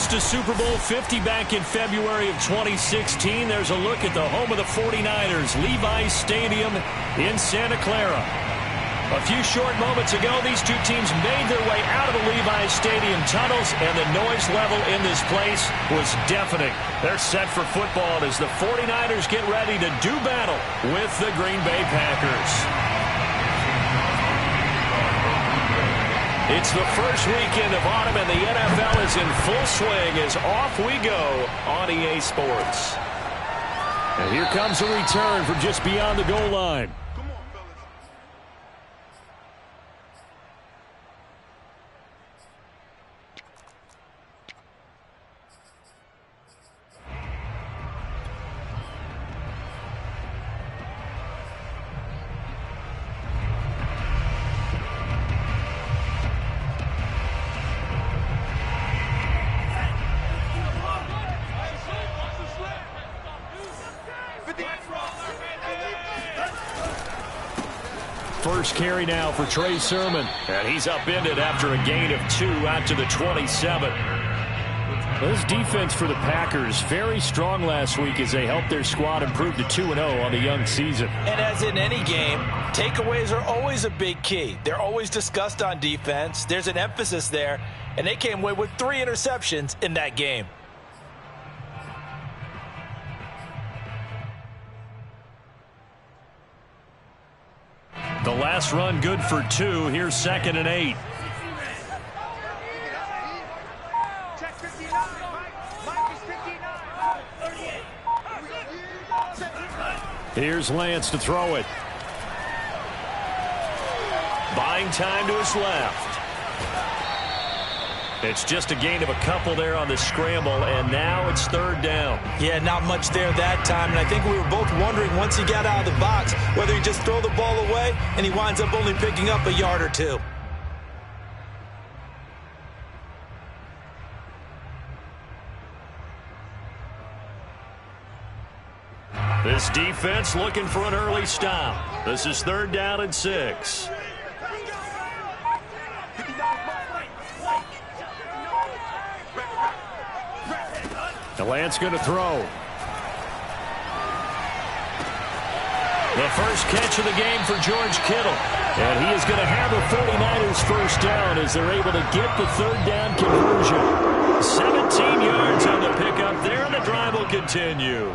host to Super Bowl 50 back in February of 2016. There's a look at the home of the 49ers, Levi's Stadium in Santa Clara. A few short moments ago, these two teams made their way out of the Levi's Stadium tunnels, and the noise level in this place was deafening. They're set for football as the 49ers get ready to do battle with the Green Bay Packers. It's the first weekend of autumn, and the NFL is in full swing as off we go on EA Sports. And here comes a return from just beyond the goal line. First carry now for Trey Sermon. And he's upended after a gain of 2 out to the 27. This defense for the Packers, very strong last week as they helped their squad improve to 2-0 on the young season. And as in any game, takeaways are always a big key. They're always discussed on defense. There's an emphasis there, and they came away with 3 interceptions in that game. The last run good for 2. Here's 2nd and 8. Here's Lance to throw it. Buying time to his left. It's just a gain of a couple there on the scramble, and now it's 3rd down. Yeah, not much there that time, and I think we were both wondering once he got out of the box whether he just throw the ball away, and he winds up only picking up a yard or 2. This defense looking for an early stop. This is 3rd down and 6. Lance going to throw. The first catch of the game for George Kittle. And he is going to have the 49ers first down as they're able to get the 3rd down conversion. 17 yards on the pickup there, and the drive will continue.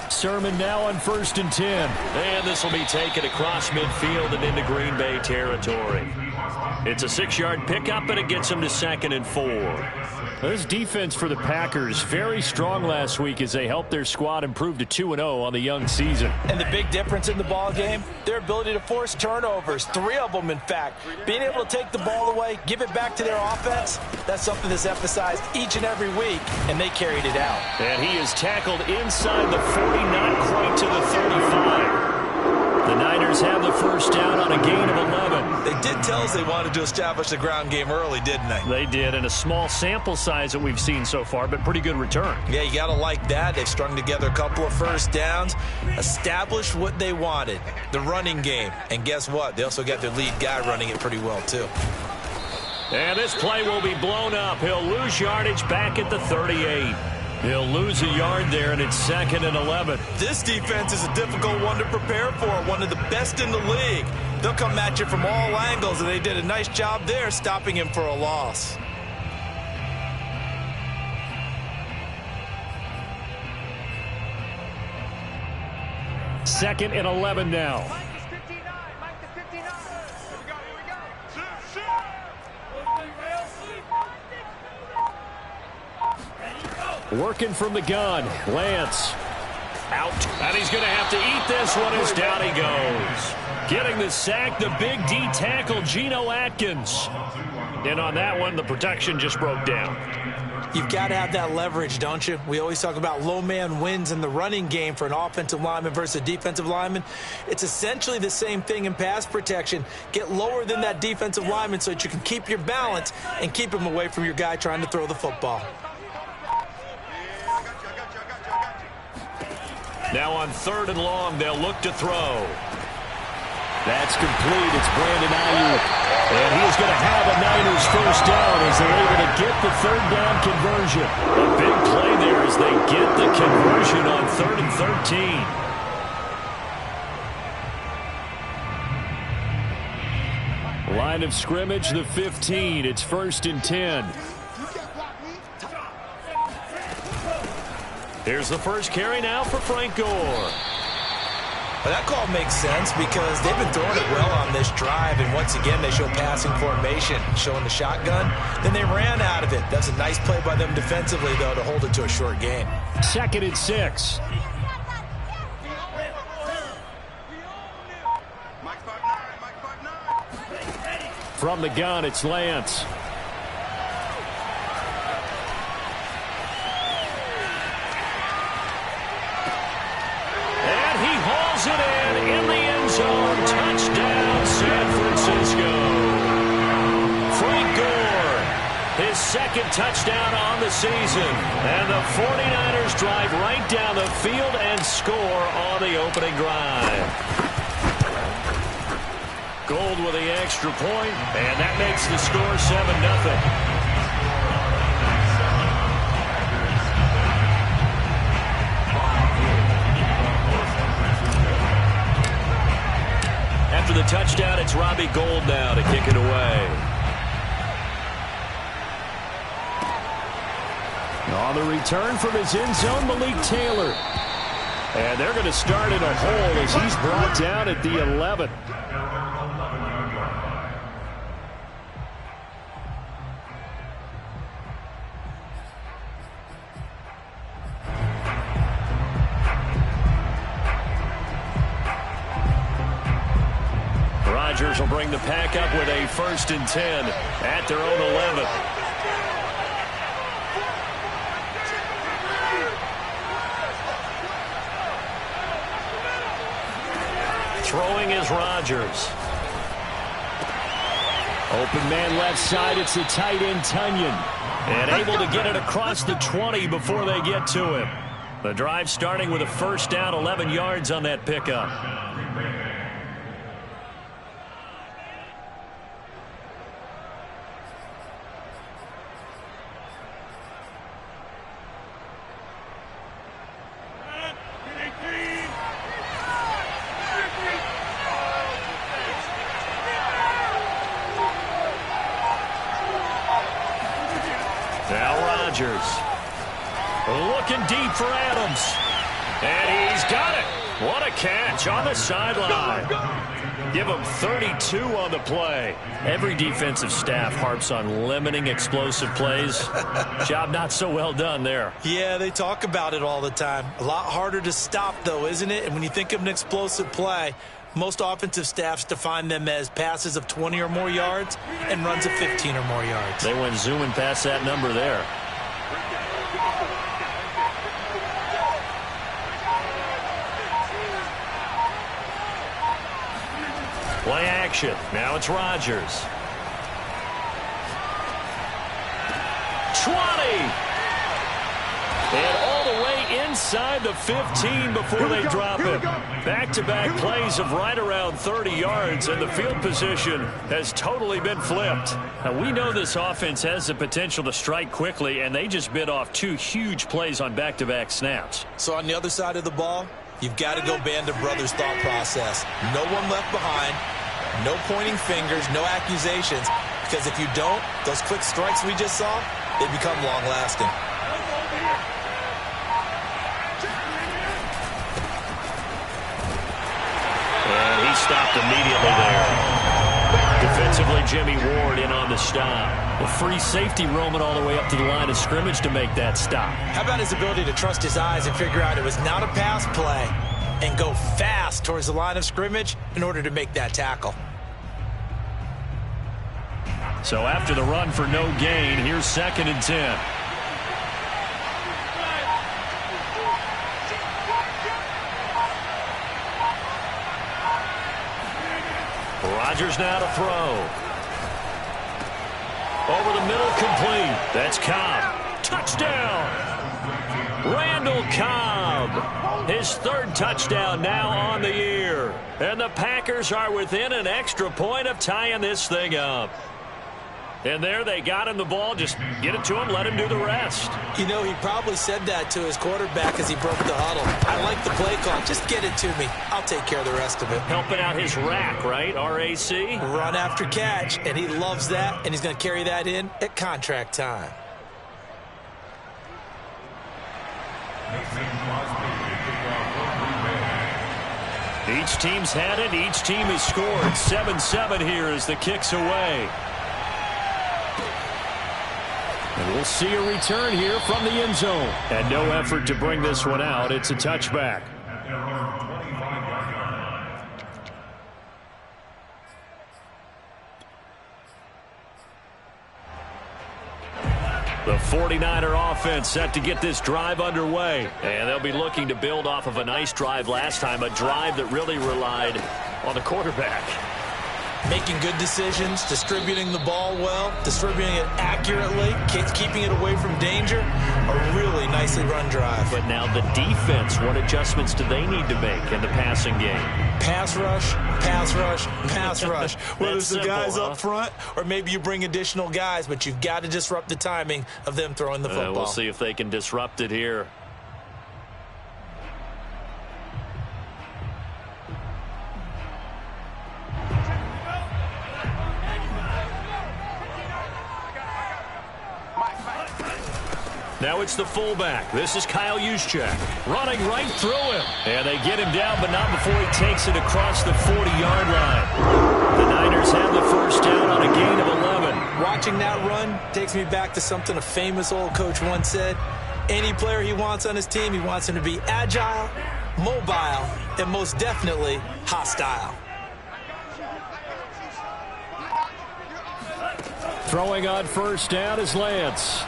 Sermon now on 1st and 10. And this will be taken across midfield and into Green Bay territory. It's a 6-yard pickup, and it gets them to 2nd and 4. This defense for the Packers, very strong last week as they helped their squad improve to 2-0 on the young season. And the big difference in the ball game, their ability to force turnovers, 3 of them in fact. Being able to take the ball away, give it back to their offense, that's something that's emphasized each and every week, and they carried it out. And he is tackled inside the 40, not quite to the 35. The Niners have the first down on a gain of 11. They did tell us they wanted to establish the ground game early, didn't they? They did, and a small sample size that we've seen so far, but pretty good return. Yeah, you got to like that. They've strung together a couple of first downs, established what they wanted, the running game. And guess what? They also got their lead guy running it pretty well, too. And this play will be blown up. He'll lose yardage back at the 38. He'll lose a yard there, and it's 2nd and 11. This defense is a difficult one to prepare for, one of the best in the league. They'll come at you from all angles, and they did a nice job there stopping him for a loss. Second and 11 now. Working from the gun, Lance. Out, and he's going to have to eat this one as down he goes. Getting the sack, the big D tackle, Geno Atkins. And on that one, the protection just broke down. You've got to have that leverage, don't you? We always talk about low man wins in the running game for an offensive lineman versus a defensive lineman. It's essentially the same thing in pass protection. Get lower than that defensive lineman so that you can keep your balance and keep him away from your guy trying to throw the football. Now on 3rd and long, they'll look to throw. That's complete. It's Brandon Ayuk. And he is going to have a Niners first down as they're able to get the 3rd down conversion. A big play there as they get the conversion on 3rd and 13. Line of scrimmage, the 15. It's 1st and 10. Here's the first carry now for Frank Gore. Well, that call makes sense because they've been throwing it well on this drive, and once again they show passing formation, showing the shotgun. Then they ran out of it. That's a nice play by them defensively, though, to hold it to a short gain. 2nd and 6. From the gun, it's Lance. And he hauls it in the end zone. Touchdown, San Francisco. Frank Gore, his 2nd touchdown on the season. And the 49ers drive right down the field and score on the opening drive. Gold with the extra point, and that makes the score 7-0. After the touchdown, it's Robbie Gould now to kick it away. On the return from his end zone, Malik Taylor. And they're going to start in a hole as he's brought down at the 11. Rodgers will bring the pack up with a 1st and 10 at their own 11. Throwing is Rodgers. Open man left side. It's the tight end Tunyon. And able to get it across the 20 before they get to him. The drive starting with a 1st down, 11 yards on that pickup. Now Rodgers looking deep for Adams. And he's got it. What a catch on the sideline. Give him 32 on the play. Every defensive staff harps on limiting explosive plays. Job not so well done there. Yeah, they talk about it all the time. A lot harder to stop, though, isn't it? And when you think of an explosive play, most offensive staffs define them as passes of 20 or more yards and runs of 15 or more yards. They went zooming past that number there. Play action. Now it's Rodgers. 20. And all the way inside the 15 before they drop it. Back-to-back plays of right around 30 yards, and the field position has totally been flipped. Now, we know this offense has the potential to strike quickly, and they just bit off 2 huge plays on back-to-back snaps. So on the other side of the ball, you've got to go Band of Brothers thought process. No one left behind, no pointing fingers, no accusations, because if you don't, those quick strikes we just saw, they become long-lasting. And he stopped immediately there. Defensively, Jimmy Ward in on the stop. A free safety roaming all the way up to the line of scrimmage to make that stop. How about his ability to trust his eyes and figure out it was not a pass play and go fast towards the line of scrimmage in order to make that tackle? So after the run for no gain, here's 2nd and 10. Rodgers now to throw. Over the middle, complete. That's Cobb. Touchdown! Randall Cobb. His third touchdown now on the year. And the Packers are within an extra point of tying this thing up. And there they got him the ball. Just get it to him, let him do the rest. You know, he probably said that to his quarterback as he broke the huddle. I like the play call. Just get it to me. I'll take care of the rest of it. Helping out his rack, right? R-A-C? Run after catch, and he loves that, and he's going to carry that in at contract time. Each team's had it. Each team has scored. 7-7 here as the kick's away. And we'll see a return here from the end zone. And no effort to bring this one out. It's a touchback. The 49er offense set to get this drive underway. And they'll be looking to build off of a nice drive last time, a drive that really relied on the quarterback. Making good decisions, distributing the ball well, distributing it accurately, keeping it away from danger. A really nicely run drive. But now the defense, what adjustments do they need to make in the passing game? Pass rush, pass rush, pass rush. Whether it's the guys simple, up front or maybe you bring additional guys, but you've got to disrupt the timing of them throwing the football. We'll see if they can disrupt it here. Now it's the fullback. This is Kyle Juszczyk running right through him. And they get him down, but not before he takes it across the 40-yard line. The Niners have the first down on a gain of 11. Watching that run takes me back to something a famous old coach once said. Any player he wants on his team, he wants him to be agile, mobile, and most definitely hostile. Throwing on first down is Lance.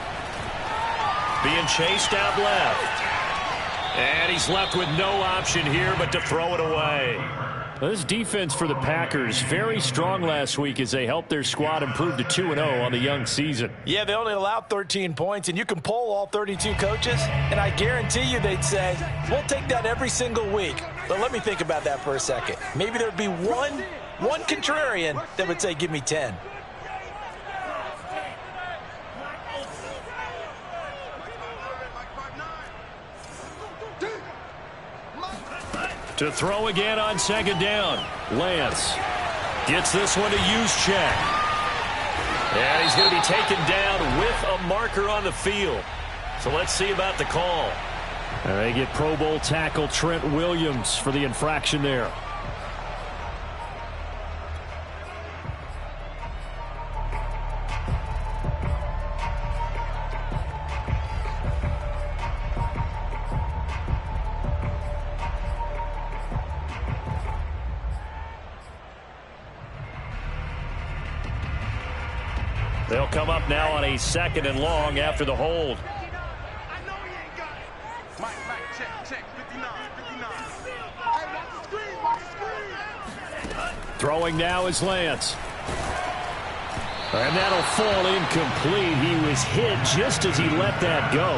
Being chased out left. And he's left with no option here but to throw it away. This defense for the Packers, very strong last week as they helped their squad improve to 2-0 on the young season. Yeah, they only allowed 13 points, and you can poll all 32 coaches, and I guarantee you they'd say, we'll take that every single week. But let me think about that for a second. Maybe there'd be one contrarian that would say, give me 10. To throw again on second down. Lance gets this one to Juszczyk. And he's going to be taken down with a marker on the field. So let's see about the call. And they get Pro Bowl tackle Trent Williams for the infraction there. They'll come up now on a 2nd and long after the hold. Throwing now is Lance. And that'll fall incomplete. He was hit just as he let that go.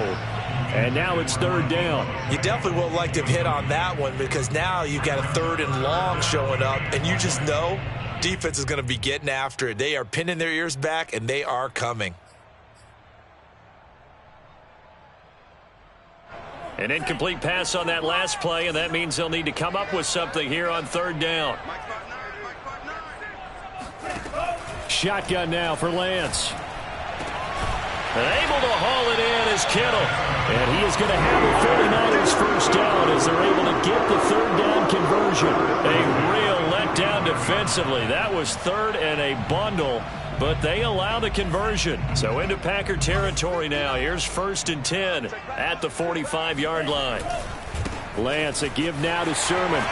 And now it's 3rd down. You definitely would like to have hit on that one because now you've got a 3rd and long showing up, and you just know defense is going to be getting after it. They are pinning their ears back, and they are coming. An incomplete pass on that last play, and that means they'll need to come up with something here on 3rd down. Shotgun now for Lance. And able to haul it in is Kittle. And he is going to have the 49ers first down as they're able to get the 3rd down conversion. A real letdown defensively. That was 3rd and a bundle, but they allow the conversion. So into Packer territory now. Here's 1st and 10 at the 45-yard line. Lance, a give now to Sermon.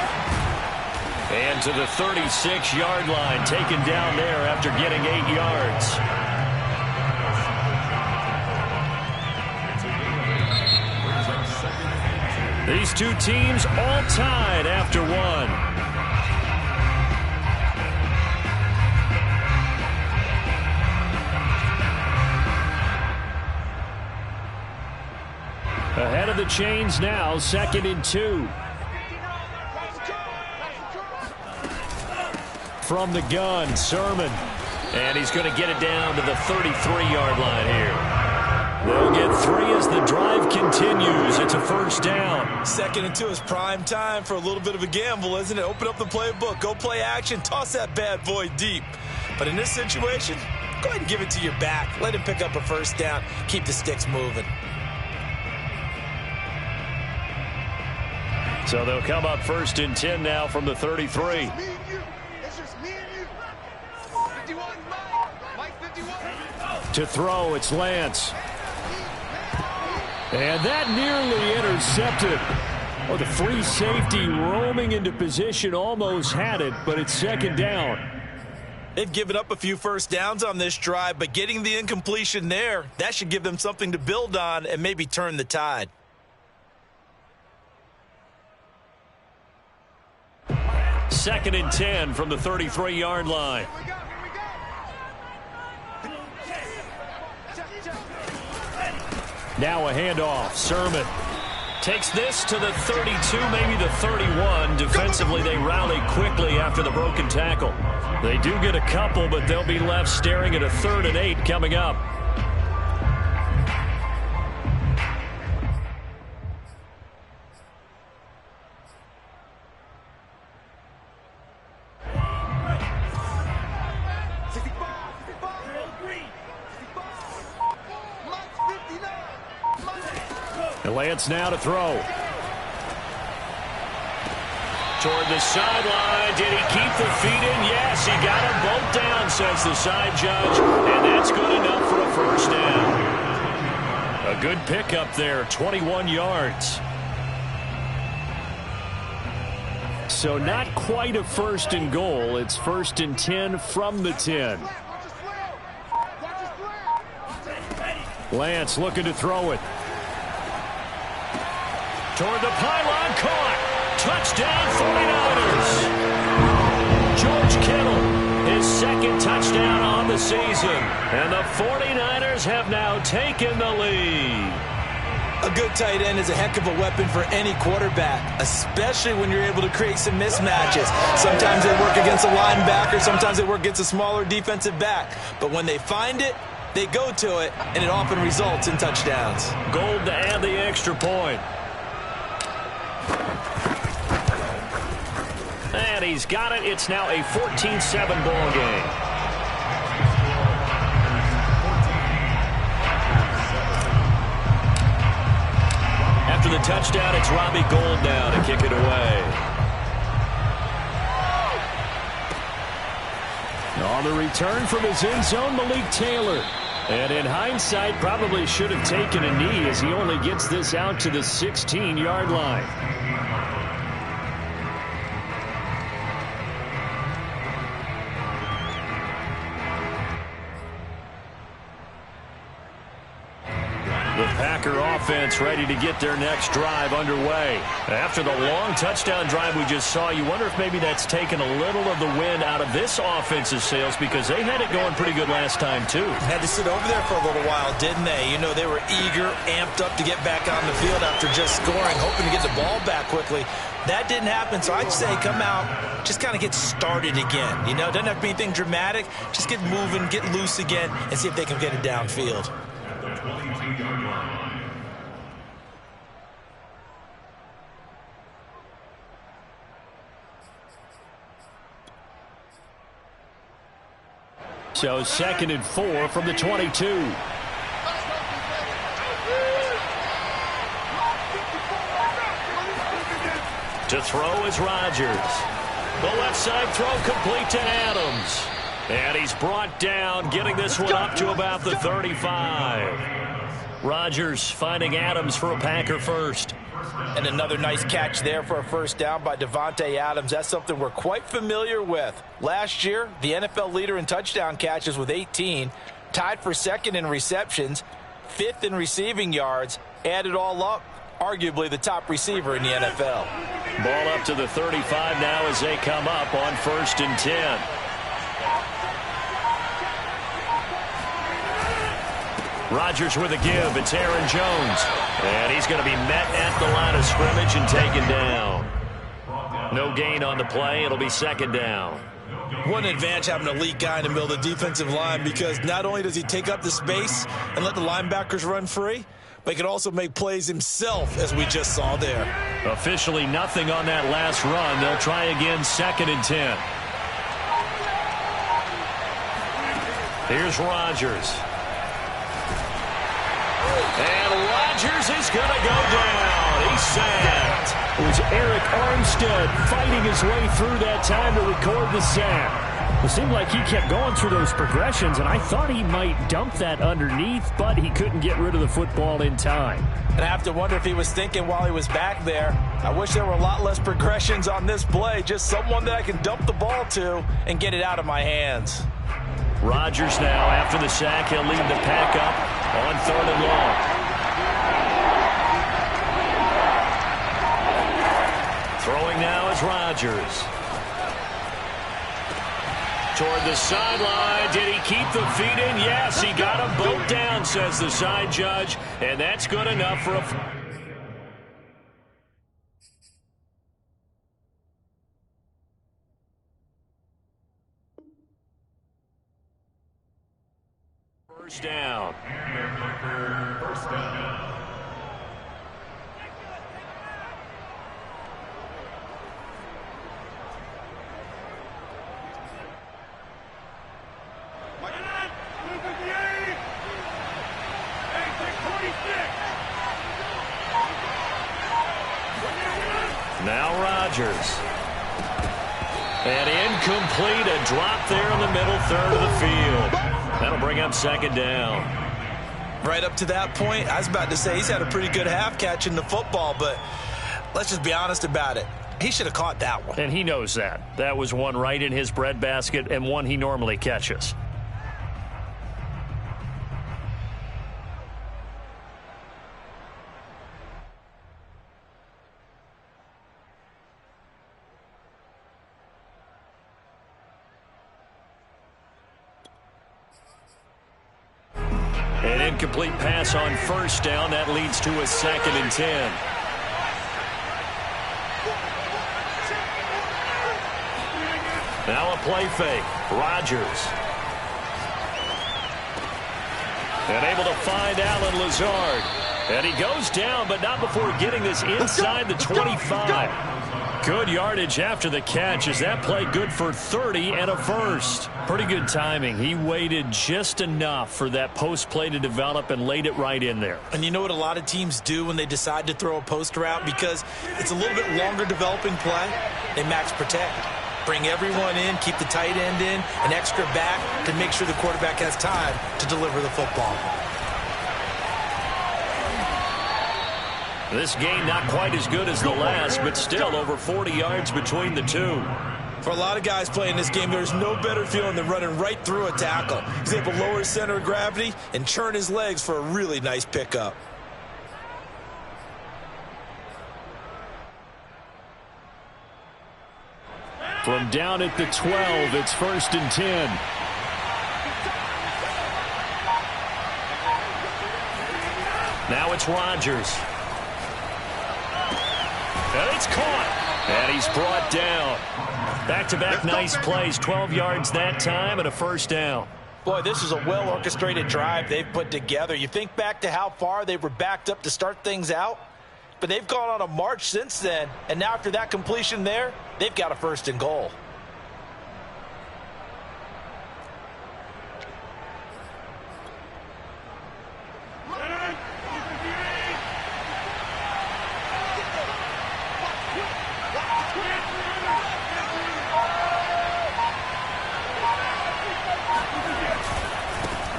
And to the 36-yard line, taken down there after getting 8 yards. These two teams all tied after one. Ahead of of the chains now, 2nd and 2. From the gun, Sermon. And he's going to get it down to the 33-yard line here. They'll get 3 as the drive continues. It's a first down. 2nd and 2 is prime time for a little bit of a gamble, isn't it? Open up the playbook. Go play action. Toss that bad boy deep. But in this situation, go ahead and give it to your back. Let him pick up a first down. Keep the sticks moving. So they'll come up 1st and 10 now from the 33. To throw, it's Lance. And that nearly intercepted. Oh, the free safety roaming into position almost had it, but it's 2nd down. They've given up a few first downs on this drive, but getting the incompletion there, that should give them something to build on and maybe turn the tide. Second and 10 from the 33-yard line. Now a handoff. Sermon takes this to the 32, maybe the 31. Defensively, they rally quickly after the broken tackle. They do get a couple, but they'll be left staring at a 3rd and 8 coming up. Lance now to throw. Toward the sideline. Did he keep the feet in? Yes, he got them both down, says the side judge. And that's good enough for a first down. A good pickup there, 21 yards. So not quite a 1st and goal. It's 1st and 10 from the 10. Lance looking to throw it. Toward the pylon, caught. Touchdown, 49ers. George Kittle, his 2nd touchdown on the season. And the 49ers have now taken the lead. A good tight end is a heck of a weapon for any quarterback, especially when you're able to create some mismatches. Sometimes they work against a linebacker, sometimes they work against a smaller defensive back. But when they find it, they go to it, and it often results in touchdowns. Gold to add the extra point. And he's got it. It's now a 14-7 ball game. After the touchdown, it's Robbie Gould now to kick it away. On the return from his end zone, Malik Taylor. And in hindsight, probably should have taken a knee as he only gets this out to the 16-yard line. The Packer offense ready to get their next drive underway. After the long touchdown drive we just saw, you wonder if maybe that's taken a little of the wind out of this offense's sails, because they had it going pretty good last time too. Had to sit over there for a little while, didn't they? You know, they were eager, amped up to get back on the field after just scoring, hoping to get the ball back quickly. That didn't happen, so I'd say come out, just kind of get started again. You know, it doesn't have to be anything dramatic. Just get moving, get loose again, and see if they can get it downfield. So 2nd and 4 from the 22. To throw is Rodgers. The left side throw complete to Adams. And he's brought down, getting this one up to about the 35. Rodgers finding Adams for a Packer first. And another nice catch there for a first down by Davante Adams. That's something we're quite familiar with. Last year, the NFL leader in touchdown catches with 18, tied for 2nd in receptions, 5th in receiving yards, add it all up, arguably the top receiver in the NFL. Ball up to the 35 now as they come up on 1st and 10. Rodgers with a give. It's Aaron Jones. And he's going to be met at the line of scrimmage and taken down. No gain on the play. It'll be second down. What an advantage having an elite guy in the middle of the defensive line, because not only does he take up the space and let the linebackers run free, but he can also make plays himself, as we just saw there. Officially nothing on that last run. They'll try again, 2nd and 10. Here's Rodgers. And Rodgers is going to go down. He's sacked. It was Eric Armstead fighting his way through that time to record the sack. It seemed like he kept going through those progressions, and I thought he might dump that underneath, but he couldn't get rid of the football in time. And I have to wonder if he was thinking while he was back there, I wish there were a lot less progressions on this play, just someone that I can dump the ball to and get it out of my hands. Rodgers now, after the sack, he'll lead the pack up on 3rd and long. Throwing now is Rodgers. Toward the sideline. Did he keep the feet in? Yes, he got them both down, says the side judge. And that's good enough for a... First down. First down. Now Rodgers. And incomplete, a drop there in the middle third of the field. That'll bring up 2nd down. Right up to that point, I was about to say he's had a pretty good half catching the football, but let's just be honest about it. He should have caught that one. And he knows that. That was one right in his breadbasket and one he normally catches. An incomplete pass on first down. That leads to a 2nd and 10. Now a play fake. Rodgers. And able to find Allen Lazard. And he goes down, but not before getting this inside the 25. Good yardage after the catch. Is that play good for 30 and a first? Pretty good timing. He waited just enough for that post play to develop and laid it right in there. And you know what a lot of teams do when they decide to throw a post route? Because it's a little bit longer developing play, they max protect. Bring everyone in, keep the tight end in, an extra back to make sure the quarterback has time to deliver the football. This game not quite as good as the last, but still over 40 yards between the two. For a lot of guys playing this game, there's no better feeling than running right through a tackle. He's able to lower his center of gravity and churn his legs for a really nice pickup. From down at the 12, it's 1st and 10. Now it's Rodgers. And it's caught. And he's brought down. Back-to-back nice plays. 12 yards that time and a first down. Boy, this is a well-orchestrated drive they've put together. You think back to how far they were backed up to start things out, but they've gone on a march since then, and now after that completion there, they've got a 1st and goal.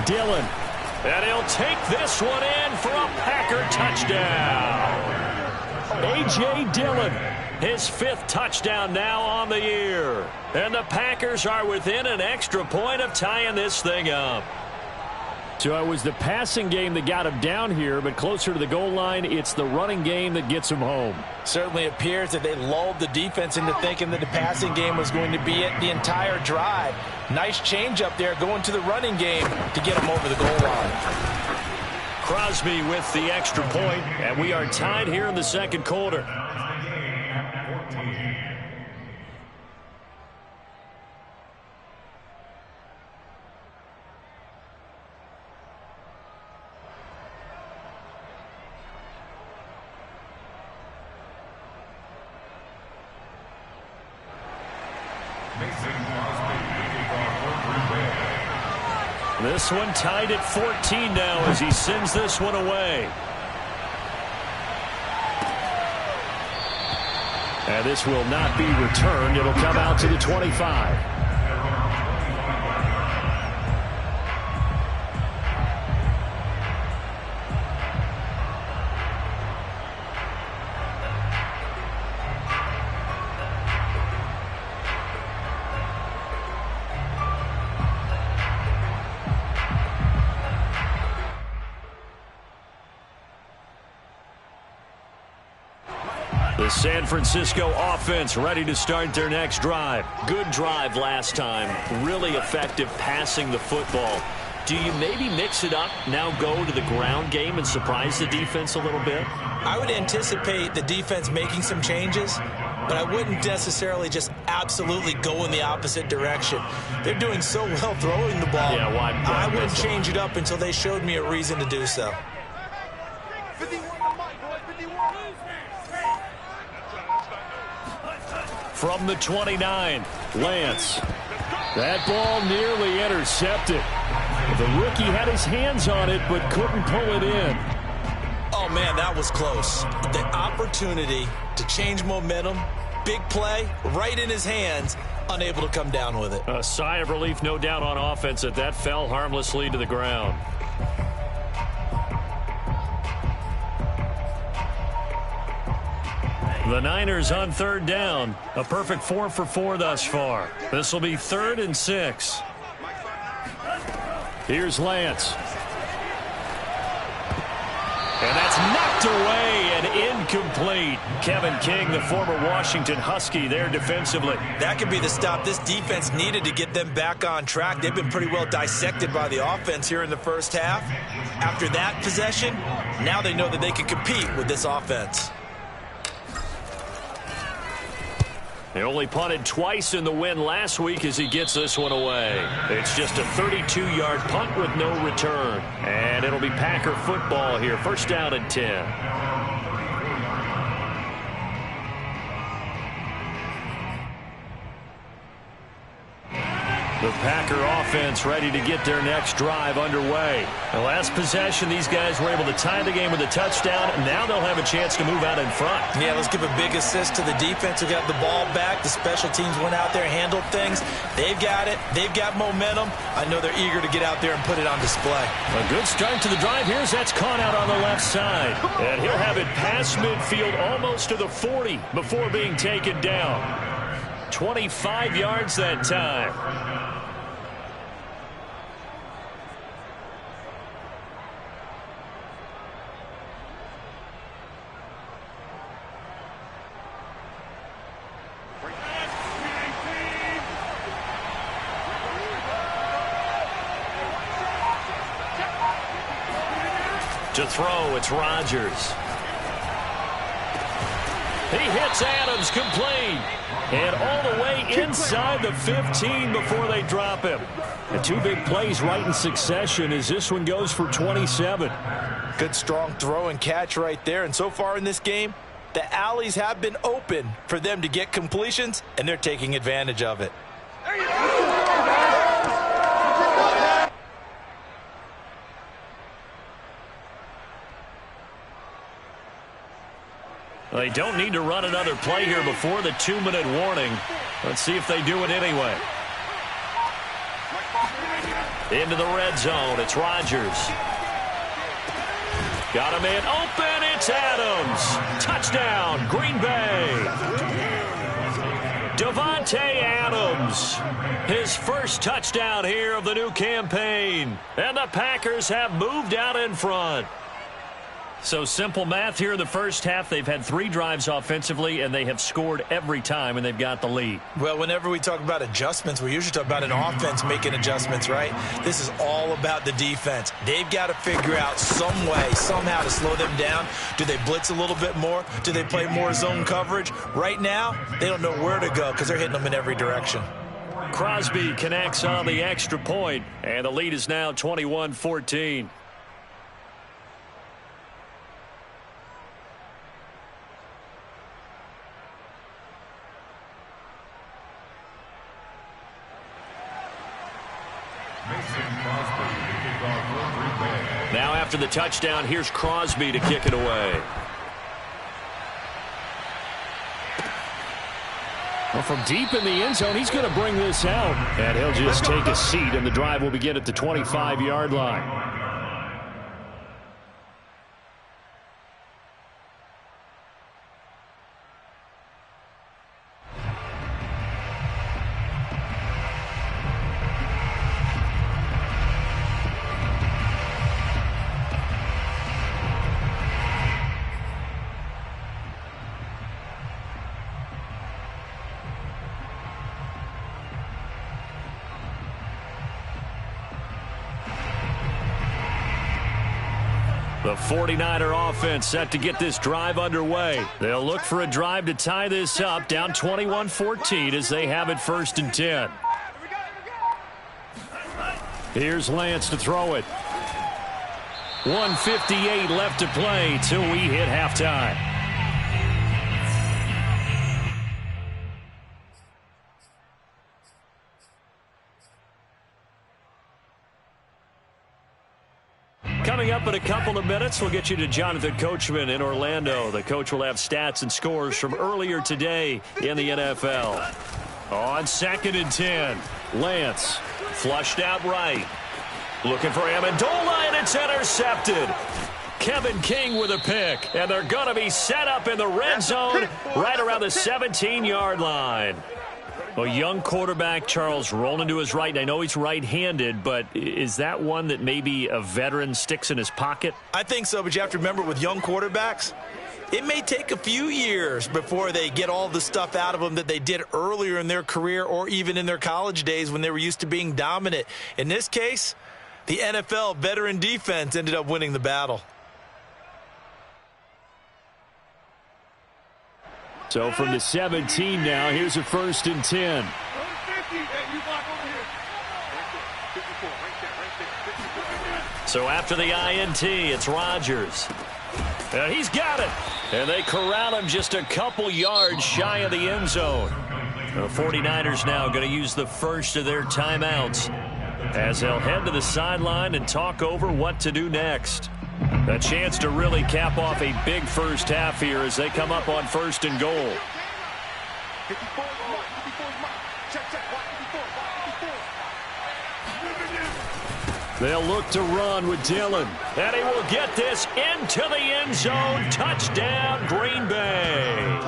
Dillon. And he'll take this one in for a Packer touchdown. A.J. Dillon, his 5th touchdown now on the year. And the Packers are within an extra point of tying this thing up. So it was the passing game that got him down here, but closer to the goal line, it's the running game that gets him home. Certainly appears that they lulled the defense into thinking that the passing game was going to be it the entire drive. Nice change up there going to the running game to get him over the goal line. Crosby with the extra point, and we are tied here in the second quarter. This one tied at 14 now as he sends this one away. And this will not be returned. It'll come out to the 25. The San Francisco offense ready to start their next drive. Good drive last time. Really effective passing the football. Do you maybe mix it up, now go to the ground game and surprise the defense a little bit? I would anticipate the defense making some changes, but I wouldn't necessarily just absolutely go in the opposite direction. They're doing so well throwing the ball. Yeah, why I wouldn't change it up until they showed me a reason to do so. From the 29, Lance. That ball nearly intercepted. The rookie had his hands on it but couldn't pull it in. Oh, man, that was close. The opportunity to change momentum, big play, right in his hands, unable to come down with it. A sigh of relief, no doubt, on offense that that fell harmlessly to the ground. The Niners on third down. A perfect 4 for 4 thus far. This will be 3rd and 6. Here's Lance. And that's knocked away and incomplete. Kevin King, the former Washington Husky, there defensively. That could be the stop this defense needed to get them back on track. They've been pretty well dissected by the offense here in the first half. After that possession, now they know that they can compete with this offense. They only punted twice in the win last week as he gets this one away. It's just a 32-yard punt with no return. And it'll be Packer football here. 1st down and 10. The Packer offense ready to get their next drive underway. The last possession, these guys were able to tie the game with a touchdown. Now they'll have a chance to move out in front. Yeah, let's give a big assist to the defense who got the ball back. The special teams went out there, handled things. They've got it. They've got momentum. I know they're eager to get out there and put it on display. A good start to the drive. Here's that's caught out on the left side. And he'll have it past midfield almost to the 40 before being taken down. 25 yards that time. To throw, it's Rodgers. He hits Adams complete. And all the way inside the 15 before they drop him. The 2 big plays right in succession as this one goes for 27. Good strong throw and catch right there. And so far in this game, the alleys have been open for them to get completions, and they're taking advantage of it. They don't need to run another play here before the 2-minute warning. Let's see if they do it anyway. Into the red zone. It's Rodgers. Got a man open. It's Adams. Touchdown, Green Bay. Davante Adams. His first touchdown here of the new campaign. And the Packers have moved out in front. So simple math here in the first half. They've had 3 drives offensively, and they have scored every time, and they've got the lead. Well, whenever we talk about adjustments, we usually talk about an offense making adjustments, right? This is all about the defense. They've got to figure out some way, somehow to slow them down. Do they blitz a little bit more? Do they play more zone coverage? Right now, they don't know where to go because they're hitting them in every direction. Crosby connects on the extra point, and the lead is now 21-14. Now after the touchdown, here's Crosby to kick it away. Well, from deep in the end zone, he's going to bring this out. And he'll just take a seat, and the drive will begin at the 25-yard line. The 49er offense set to get this drive underway. They'll look for a drive to tie this up, down 21-14 as they have it 1st and 10. Here's Lance to throw it. 1:58 left to play till we hit halftime. Coming up in a couple of minutes, we'll get you to Jonathan Coachman in Orlando. The coach will have stats and scores from earlier today in the NFL. On 2nd and 10, Lance flushed out right. Looking for Amendola, and it's intercepted. Kevin King with a pick, and they're going to be set up in the red zone right around the 17-yard line. A young quarterback, Charles, rolling to his right. And I know he's right-handed, but is that one that maybe a veteran sticks in his pocket? I think so, but you have to remember with young quarterbacks, it may take a few years before they get all the stuff out of them that they did earlier in their career or even in their college days when they were used to being dominant. In this case, the NFL veteran defense ended up winning the battle. So from the 17 now, here's a 1st and 10. So after the INT, it's Rodgers. And he's got it. And they corral him just a couple yards shy of the end zone. The 49ers now going to use the first of their timeouts as they'll head to the sideline and talk over what to do next. A chance to really cap off a big first half here as they come up on 1st and goal. They'll look to run with Dillon. And he will get this into the end zone. Touchdown, Green Bay.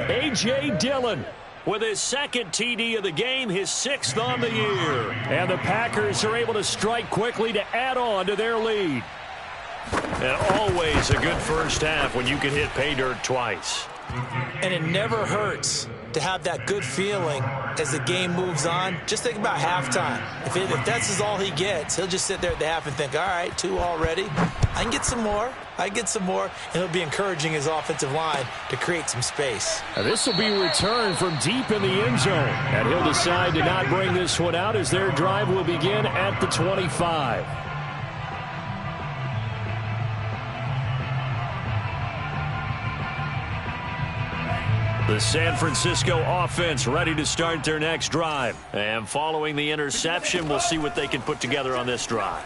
A.J. Dillon with his 2nd TD of the game, his 6th on the year. And the Packers are able to strike quickly to add on to their lead. And always a good first half when you can hit pay dirt twice. And it never hurts to have that good feeling as the game moves on. Just think about halftime. If that's all he gets, he'll just sit there at the half and think, all right, 2 already. I can get some more. And he'll be encouraging his offensive line to create some space. Now this will be returned from deep in the end zone. And he'll decide to not bring this one out as their drive will begin at the 25. The San Francisco offense ready to start their next drive. And following the interception, we'll see what they can put together on this drive.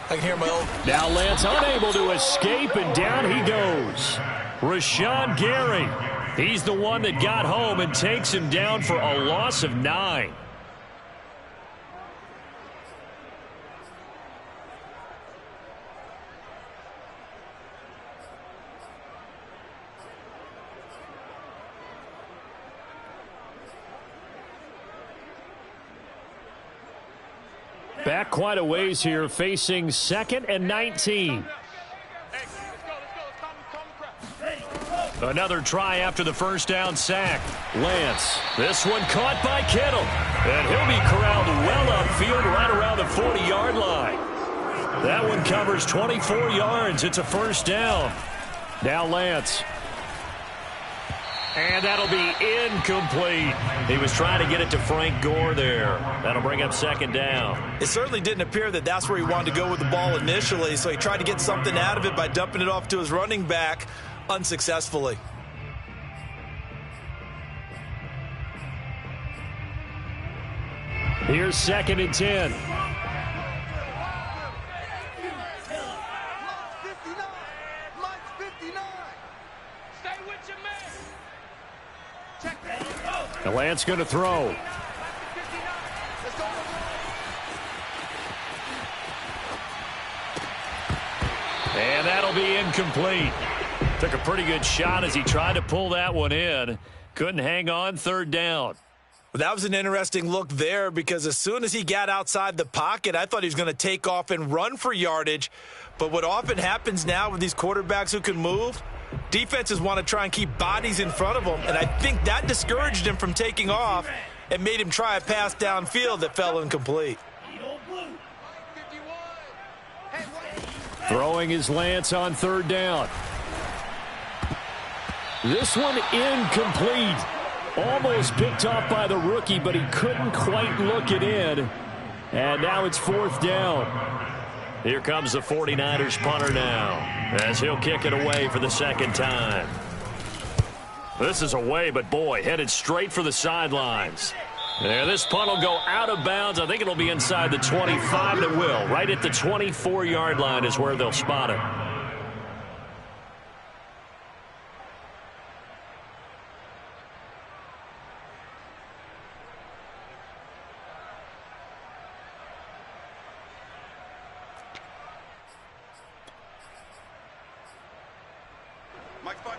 I can hear my old... Now Lance unable to escape, and down he goes. Rashawn Gary. He's the one that got home and takes him down for a loss of 9. Back quite a ways here, facing 2nd and 19. Another try after the first down sack. Lance. This one caught by Kittle. And he'll be corralled well upfield right around the 40-yard line. That one covers 24 yards. It's a first down. Now Lance. And that'll be incomplete. He was trying to get it to Frank Gore there. That'll bring up second down. It certainly didn't appear that that's where he wanted to go with the ball initially, so he tried to get something out of it by dumping it off to his running back unsuccessfully. Here's 2nd and 10. And Lance going to throw. And that'll be incomplete. Took a pretty good shot as he tried to pull that one in. Couldn't hang on, third down. Well, that was an interesting look there because as soon as he got outside the pocket, I thought he was going to take off and run for yardage. But what often happens now with these quarterbacks who can move, defenses want to try and keep bodies in front of them, and I think that discouraged him from taking off and made him try a pass downfield that fell incomplete. Throwing is Lance on third down. This one incomplete. Almost picked off by the rookie, but he couldn't quite look it in. And now it's fourth down. Here comes the 49ers punter now, as he'll kick it away for the second time. This is away, but boy, headed straight for the sidelines. And this punt will go out of bounds. I think it'll be inside the 25, and it will. Right at the 24-yard line is where they'll spot it.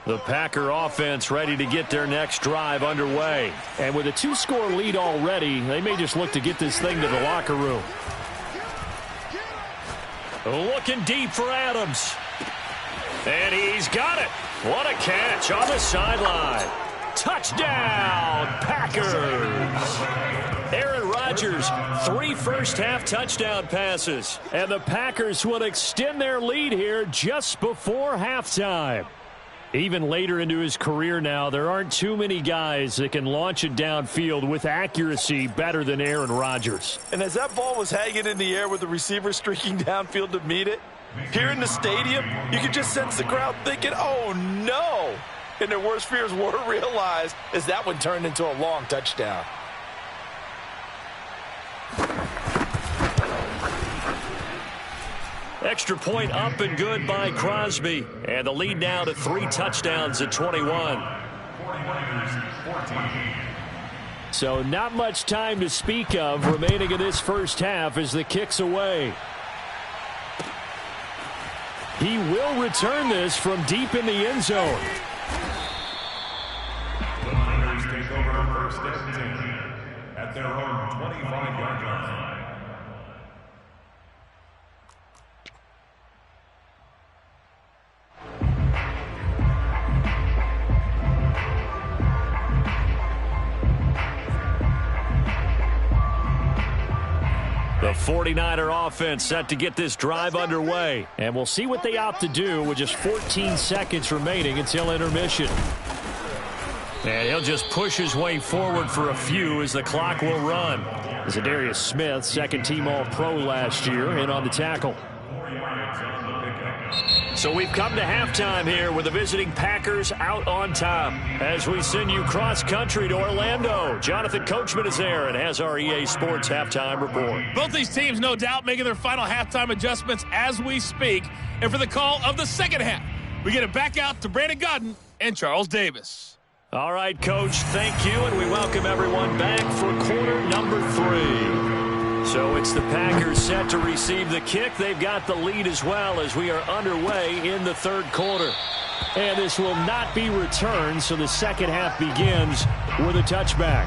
The Packer offense ready to get their next drive underway. And with a 2-score lead already, they may just look to get this thing to the locker room. Looking deep for Adams. And he's got it. What a catch on the sideline. Touchdown, Packers. Aaron Rodgers, 3 first-half touchdown passes. And the Packers will extend their lead here just before halftime. Even later into his career now, there aren't too many guys that can launch it downfield with accuracy better than Aaron Rodgers. And as that ball was hanging in the air with the receiver streaking downfield to meet it, here in the stadium, you could just sense the crowd thinking, oh, no. And their worst fears were realized as that one turned into a long touchdown. Extra point up and good by Crosby. And the lead now to 3 touchdowns at 21. So not much time to speak of remaining in this first half as the kick's away. He will return this from deep in the end zone. The Niners take over first and 10 at their own 25-yard line. The 49er offense set to get this drive underway. And we'll see what they opt to do with just 14 seconds remaining until intermission. And he'll just push his way forward for a few as the clock will run. Zadarius Smith, second-team All-Pro last year, in on the tackle. So we've come to halftime here with the visiting Packers out on top. As we send you cross-country to Orlando, Jonathan Coachman is there and has our EA Sports halftime report. Both these teams, no doubt, making their final halftime adjustments as we speak. And for the call of the second half, we get it back out to Brandon Gaudin and Charles Davis. All right, Coach, thank you, and we welcome everyone back for quarter number 3. So it's the Packers set to receive the kick. They've got the lead as well as we are underway in the third quarter. And this will not be returned, so the second half begins with a touchback.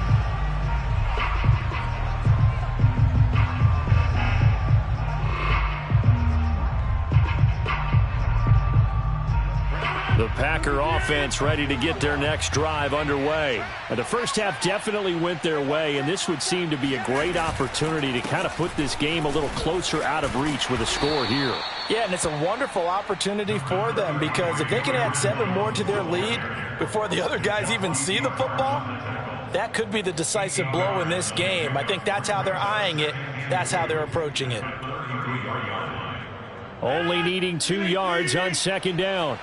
The Packer offense ready to get their next drive underway. The first half definitely went their way, and this would seem to be a great opportunity to kind of put this game a little closer out of reach with a score here. Yeah, and it's a wonderful opportunity for them because if they can add 7 more to their lead before the other guys even see the football, that could be the decisive blow in this game. I think that's how they're eyeing it. That's how they're approaching it. Only needing 2 yards on second down.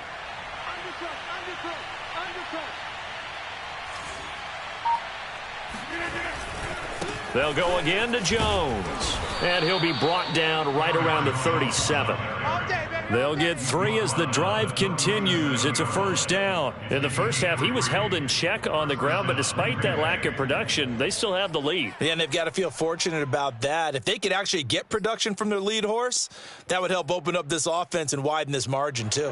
They'll go again to Jones. And he'll be brought down right around the 37. They'll get 3 as the drive continues. It's a first down. In the first half, he was held in check on the ground, but despite that lack of production, they still have the lead. Yeah, and they've got to feel fortunate about that. If they could actually get production from their lead horse, that would help open up this offense and widen this margin too.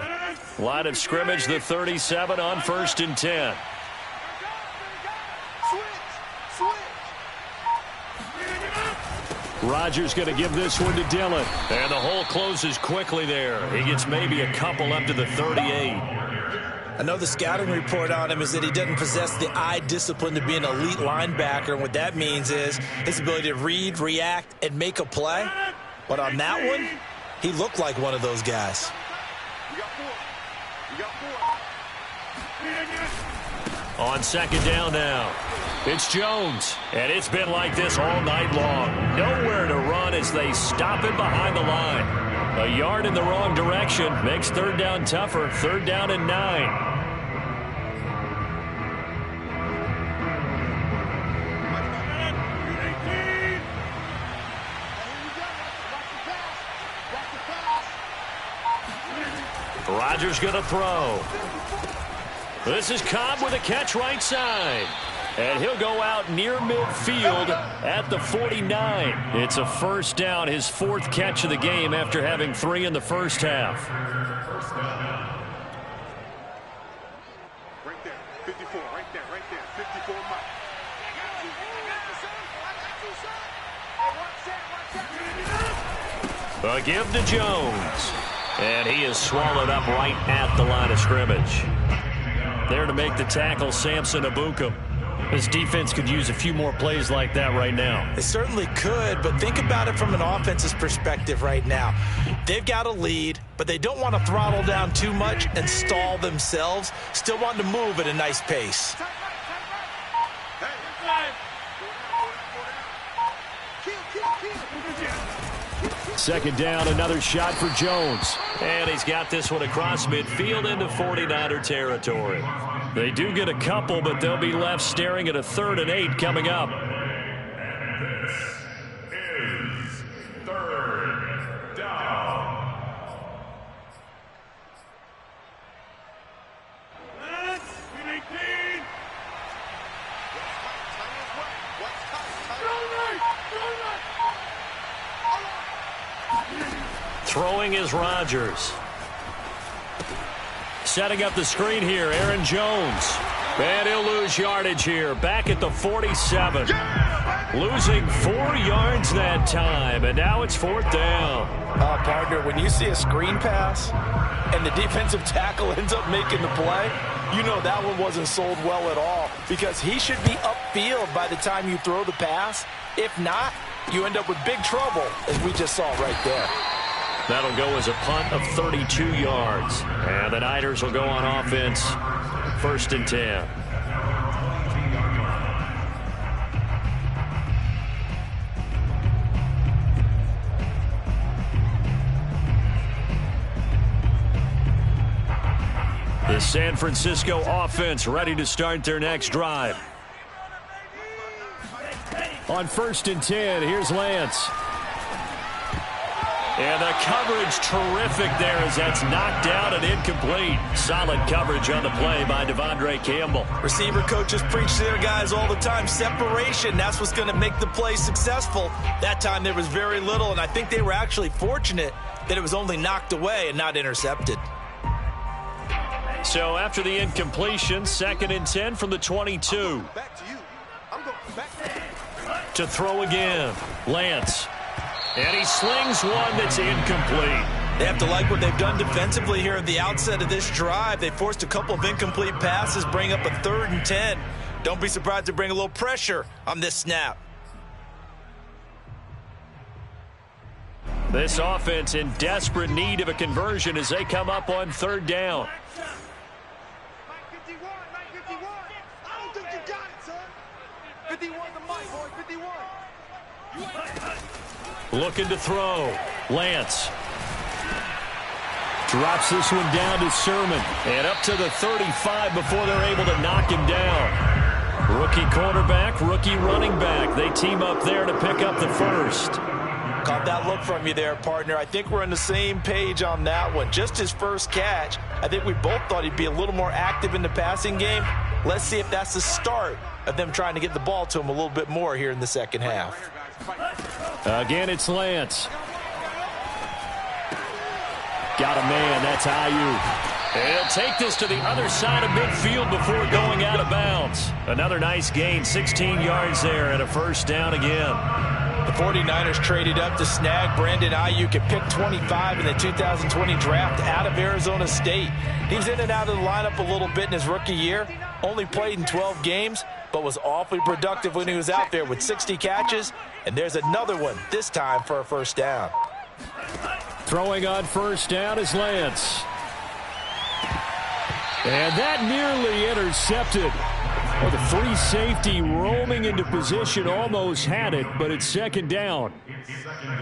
Line of scrimmage, the 37 on 1st and 10. Rodgers going to give this one to Dillon. And the hole closes quickly there. He gets maybe a couple up to the 38. I know the scouting report on him is that he doesn't possess the eye discipline to be an elite linebacker. And what that means is his ability to read, react, and make a play. But on that one, he looked like one of those guys. On second down now. It's Jones, and it's been like this all night long. Nowhere to run as they stop him behind the line. A yard in the wrong direction makes third down tougher. 3rd down and 9. Rodgers going to throw. This is Cobb with a catch right side. And he'll go out near midfield at the 49. It's a first down, his 4th catch of the game after having 3 in the first half. Right there, 54, right there, 54 miles. A give to Jones. And he is swallowed up right at the line of scrimmage. There to make the tackle, Samson Ebukam. This defense could use a few more plays like that right now. They certainly could, but think about it from an offense's perspective right now. They've got a lead, but they don't want to throttle down too much and stall themselves. Still want to move at a nice pace. Second down, another shot for Jones. And he's got this one across midfield into 49er territory. They do get a couple, but they'll be left staring at a 3rd and 8 coming up. And this is 3rd down. Throwing is Rodgers. Setting up the screen here, Aaron Jones. And he'll lose yardage here, back at the 47. Losing 4 yards that time, and now it's 4th down. Partner, when you see a screen pass and the defensive tackle ends up making the play, you know that one wasn't sold well at all because he should be upfield by the time you throw the pass. If not, you end up with big trouble, as we just saw right there. That'll go as a punt of 32 yards. And the Niners will go on offense, 1st and 10. The San Francisco offense ready to start their next drive. On 1st and 10, here's Lance. And the coverage terrific there as that's knocked out and incomplete. Solid coverage on the play by Devondre Campbell. Receiver coaches preach to their guys all the time. Separation, that's what's going to make the play successful. That time there was very little, and I think they were actually fortunate that it was only knocked away and not intercepted. So after the incompletion, 2nd and 10 from the 22. Back to you. I'm going back To throw again, Lance. And he slings one that's incomplete. They have to like what they've done defensively here at the outset of this drive. They forced a couple of incomplete passes, bring up a 3rd and 10. Don't be surprised to bring a little pressure on this snap. This offense in desperate need of a conversion as they come up on 3rd down. I don't think you got it, son. 51 the mic, boy, 51. Looking to throw. Lance. Drops this one down to Sermon. And up to the 35 before they're able to knock him down. Rookie quarterback, rookie running back. They team up there to pick up the first. Caught that look from you there, partner. I think we're on the same page on that one. Just his first catch. I think we both thought he'd be a little more active in the passing game. Let's see if that's the start of them trying to get the ball to him a little bit more here in the second half. Again, it's Lance. Got a man. That's Aiyuk. He'll take this to the other side of midfield before going out of bounds. Another nice gain, 16 yards there and a first down again. The 49ers traded up to snag Brandon Aiyuk at pick 25 in the 2020 draft out of Arizona State. He was in and out of the lineup a little bit in his rookie year. Only played in 12 games, but was awfully productive when he was out there with 60 catches. And there's another one, this time for a first down. Throwing on first down is Lance. And that nearly intercepted. Well, the free safety roaming into position almost had it, but it's second down.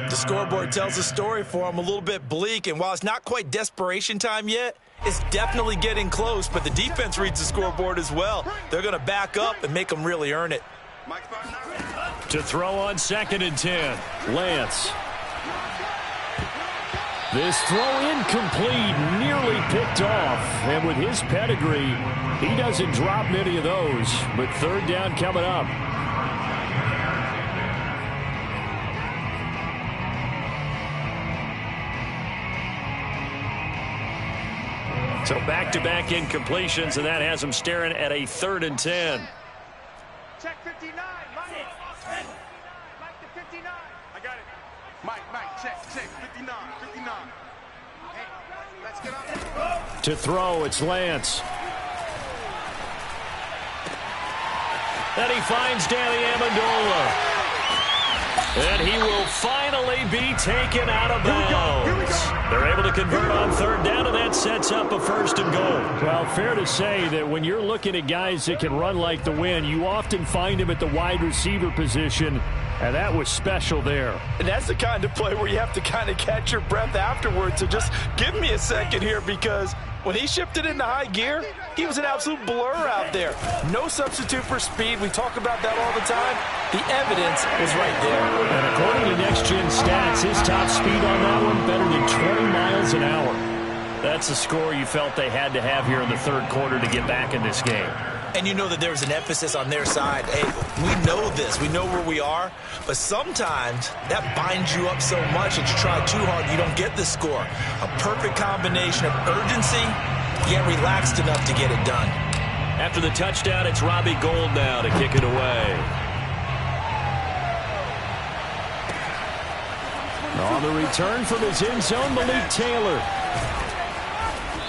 The scoreboard tells the story for him, a little bit bleak, and while it's not quite desperation time yet, it's definitely getting close, but the defense reads the scoreboard as well. They're going to back up and make them really earn it. To throw on 2nd and 10, Lance. This throw incomplete, nearly picked off. And with his pedigree, he doesn't drop many of those. But 3rd down coming up. So back-to-back incompletions, and that has him staring at a 3rd and 10. Check 59, Mike. Mike to 59. I got it. Mike, check, 59, 59. Hey, let's get up. To throw, it's Lance. Then he finds Danny Amendola. And he will finally be taken out of bounds. They're able to convert on 3rd down, and that sets up a 1st and goal. Well, fair to say that when you're looking at guys that can run like the wind, you often find them at the wide receiver position, and that was special there. And that's the kind of play where you have to kind of catch your breath afterwards. So just give me a second here, because when he shifted into high gear, he was an absolute blur out there. No substitute for speed. We talk about that all the time. The evidence is right there. And according to Next Gen Stats, his top speed on that one better than 20 miles an hour. That's a score you felt they had to have here in the 3rd quarter to get back in this game. And you know that there's an emphasis on their side. Hey, we know this. We know where we are. But sometimes that binds you up so much that you try too hard, you don't get the score. A perfect combination of urgency, yet relaxed enough to get it done. After the touchdown, it's Robbie Gould now to kick it away. On the return from his end zone, Malik Taylor.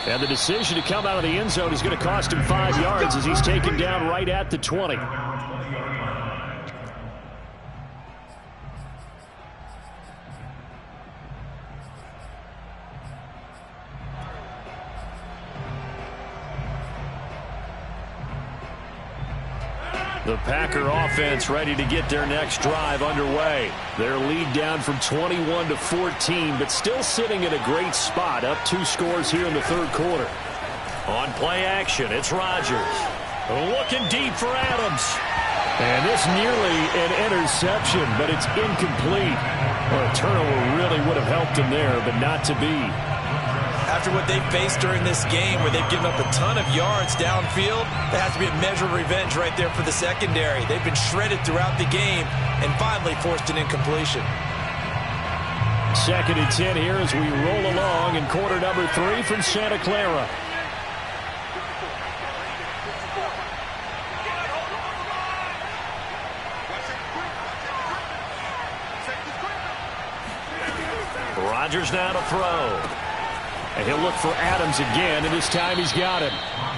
And the decision to come out of the end zone is going to cost him 5 yards as he's taken down right at the 20. The Packer offense ready to get their next drive underway. Their lead down from 21 to 14, but still sitting in a great spot, up 2 scores here in the 3rd quarter. On play action, it's Rodgers. Looking deep for Adams. And this nearly an interception, but it's incomplete. Well, a turnover really would have helped him there, but not to be. After what they've faced during this game, where they've given up a ton of yards downfield, there has to be a measure of revenge right there for the secondary. They've been shredded throughout the game and finally forced an incompletion. 2nd and 10 here as we roll along in quarter number 3 from Santa Clara. Rodgers now to throw. And he'll look for Adams again, and this time he's got him.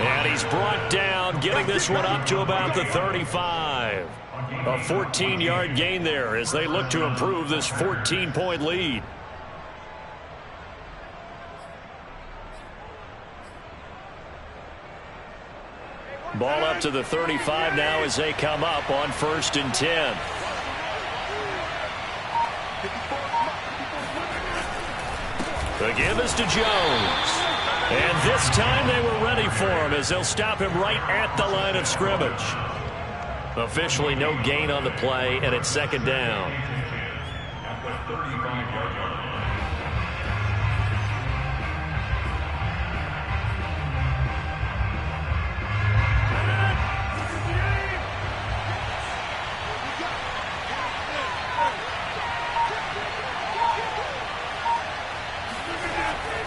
And he's brought down, getting this one up to about the 35. A 14-yard gain there as they look to improve this 14-point lead. Ball up to the 35 now as they come up on 1st and 10. The give is to Jones. And this time they were ready for him as they'll stop him right at the line of scrimmage. Officially no gain on the play, and it's 2nd down. At the 35-yard line.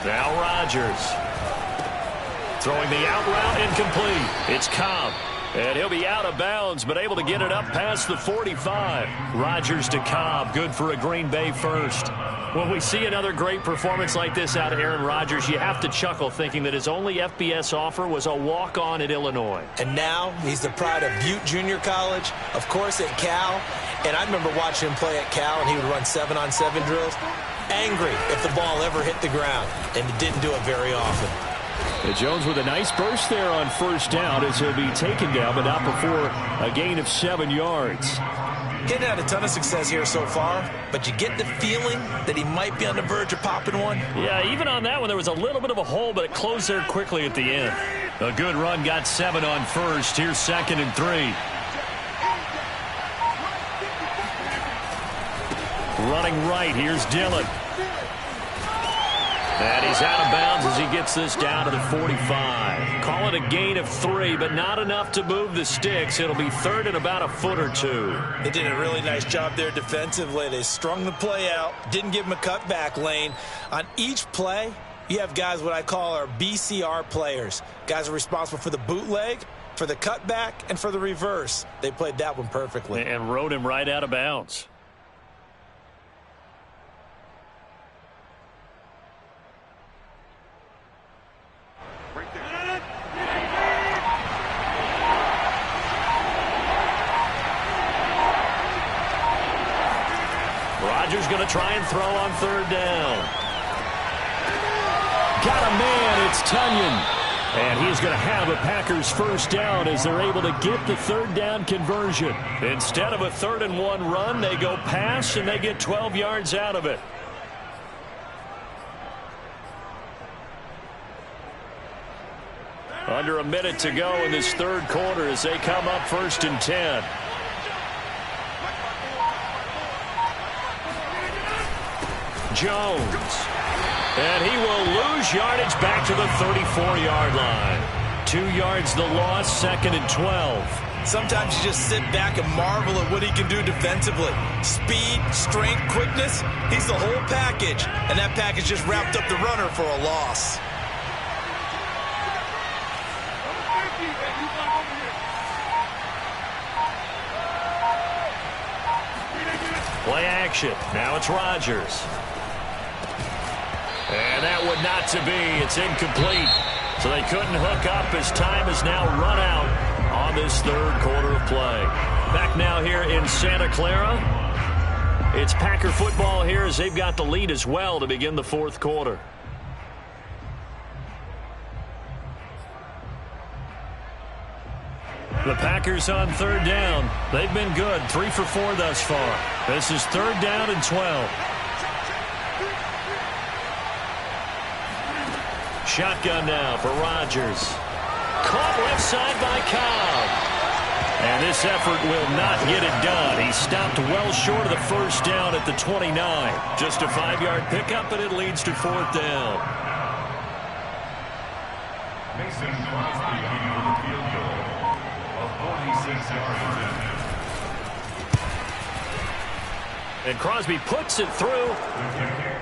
Now Rodgers. Throwing the out route incomplete. It's Cobb. And he'll be out of bounds, but able to get it up past the 45. Rodgers to Cobb. Good for a Green Bay first. When we see another great performance like this out of Aaron Rodgers, you have to chuckle thinking that his only FBS offer was a walk-on at Illinois. And now he's the pride of Butte Junior College, of course at Cal. And I remember watching him play at Cal, and he would run 7-on-7 drills. Angry if the ball ever hit the ground, and it didn't do it very often. Jones with a nice burst there on 1st down as he'll be taken down, but not before a gain of 7 yards. Getting had a ton of success here so far, but you get the feeling that he might be on the verge of popping one. Yeah, even on that one, there was a little bit of a hole, but it closed there quickly at the end. A good run got 7 on 1st. Here's 2nd and 3. Running right, here's Dillon. And he's out of bounds as he gets this down to the 45. Call it a gain of 3, but not enough to move the sticks. It'll be 3rd and about a foot or 2. They did a really nice job there defensively. They strung the play out, didn't give him a cutback lane. On each play, you have guys what I call our BCR players. Guys are responsible for the bootleg, for the cutback, and for the reverse. They played that one perfectly. And rode him right out of bounds. Rodgers going to try and throw on 3rd down. Got a man, it's Tunyon. And he's going to have a Packers 1st down as they're able to get the 3rd down conversion. Instead of a 3rd and 1 run, they go pass and they get 12 yards out of it. Under a minute to go in this 3rd quarter as they come up 1st and 10. Jones. And he will lose yardage back to the 34-yard line. 2 yards the loss, 2nd and 12. Sometimes you just sit back and marvel at what he can do defensively. Speed, strength, quickness, he's the whole package. And that package just wrapped up the runner for a loss. Play action. Now it's Rodgers. And that would not to be. It's incomplete. So they couldn't hook up as time has now run out on this 3rd quarter of play. Back now here in Santa Clara. It's Packer football here as they've got the lead as well to begin the 4th quarter. The Packers on 3rd down. They've been good. 3 for 4 thus far. This is 3rd down and 12. Shotgun now for Rodgers. Caught left side by Cobb. And this effort will not get it done. He stopped well short of the 1st down at the 29. Just a 5-yard pickup, and it leads to 4th down. Mason Crosby for the field goal of 46 yards. And Crosby puts it through.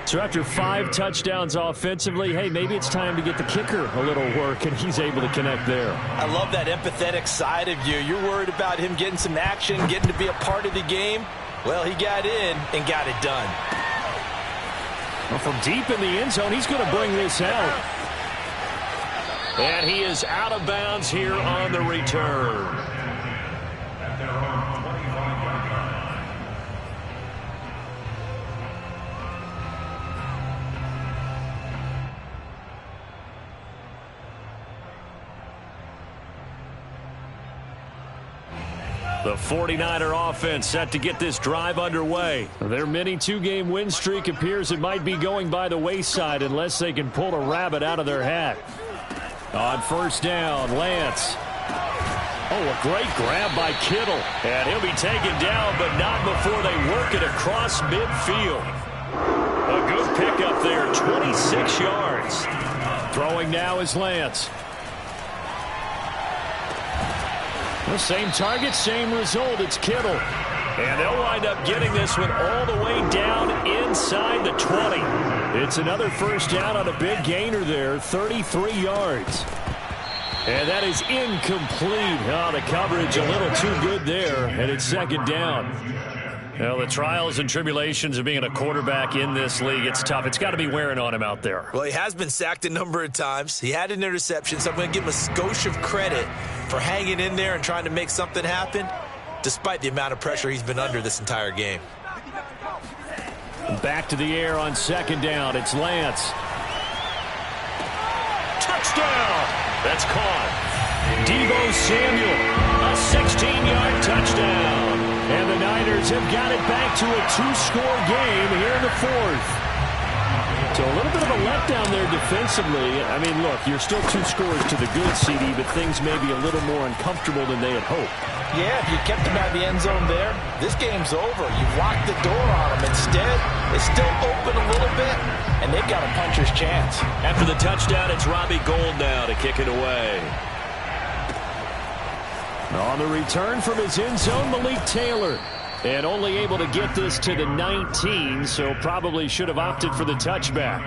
So after 5 touchdowns offensively, hey, maybe it's time to get the kicker a little work, and he's able to connect there. I love that empathetic side of you. You're worried about him getting some action, getting to be a part of the game. Well, he got in and got it done. Well, from deep in the end zone, he's going to bring this out. And he is out of bounds here on the return. At their own 25-yard line. The 49er offense set to get this drive underway. Their mini two-game win streak appears it might be going by the wayside unless they can pull a rabbit out of their hat. On first down, Lance. Oh, a great grab by Kittle. And he'll be taken down, but not before they work it across midfield. A good pickup there, 26 yards. Throwing now is Lance. The same target, same result. It's Kittle. And they'll wind up getting this one all the way down inside the 20. It's another first down on a big gainer there, 33 yards. And that is incomplete. Oh, the coverage a little too good there, and it's second down. Well, the trials and tribulations of being a quarterback in this league, it's tough. It's got to be wearing on him out there. Well, he has been sacked a number of times. He had an interception, so I'm going to give him a skosh of credit for hanging in there and trying to make something happen, despite the amount of pressure he's been under this entire game. Back to the air on second down. It's Lance. Touchdown! That's caught. Deebo Samuel, a 16-yard touchdown. And the Niners have got it back to a two-score game here in the fourth. So a little bit of a letdown there defensively. I mean, look, you're still 2 scores to the good, CD, but things may be a little more uncomfortable than they had hoped. Yeah, if you kept him out of the end zone there, this game's over. You've locked the door on him. Instead, it's still open a little bit, and they've got a puncher's chance. After the touchdown, it's Robbie Gould now to kick it away. On the return from his end zone, Malik Taylor. And only able to get this to the 19, so probably should have opted for the touchback.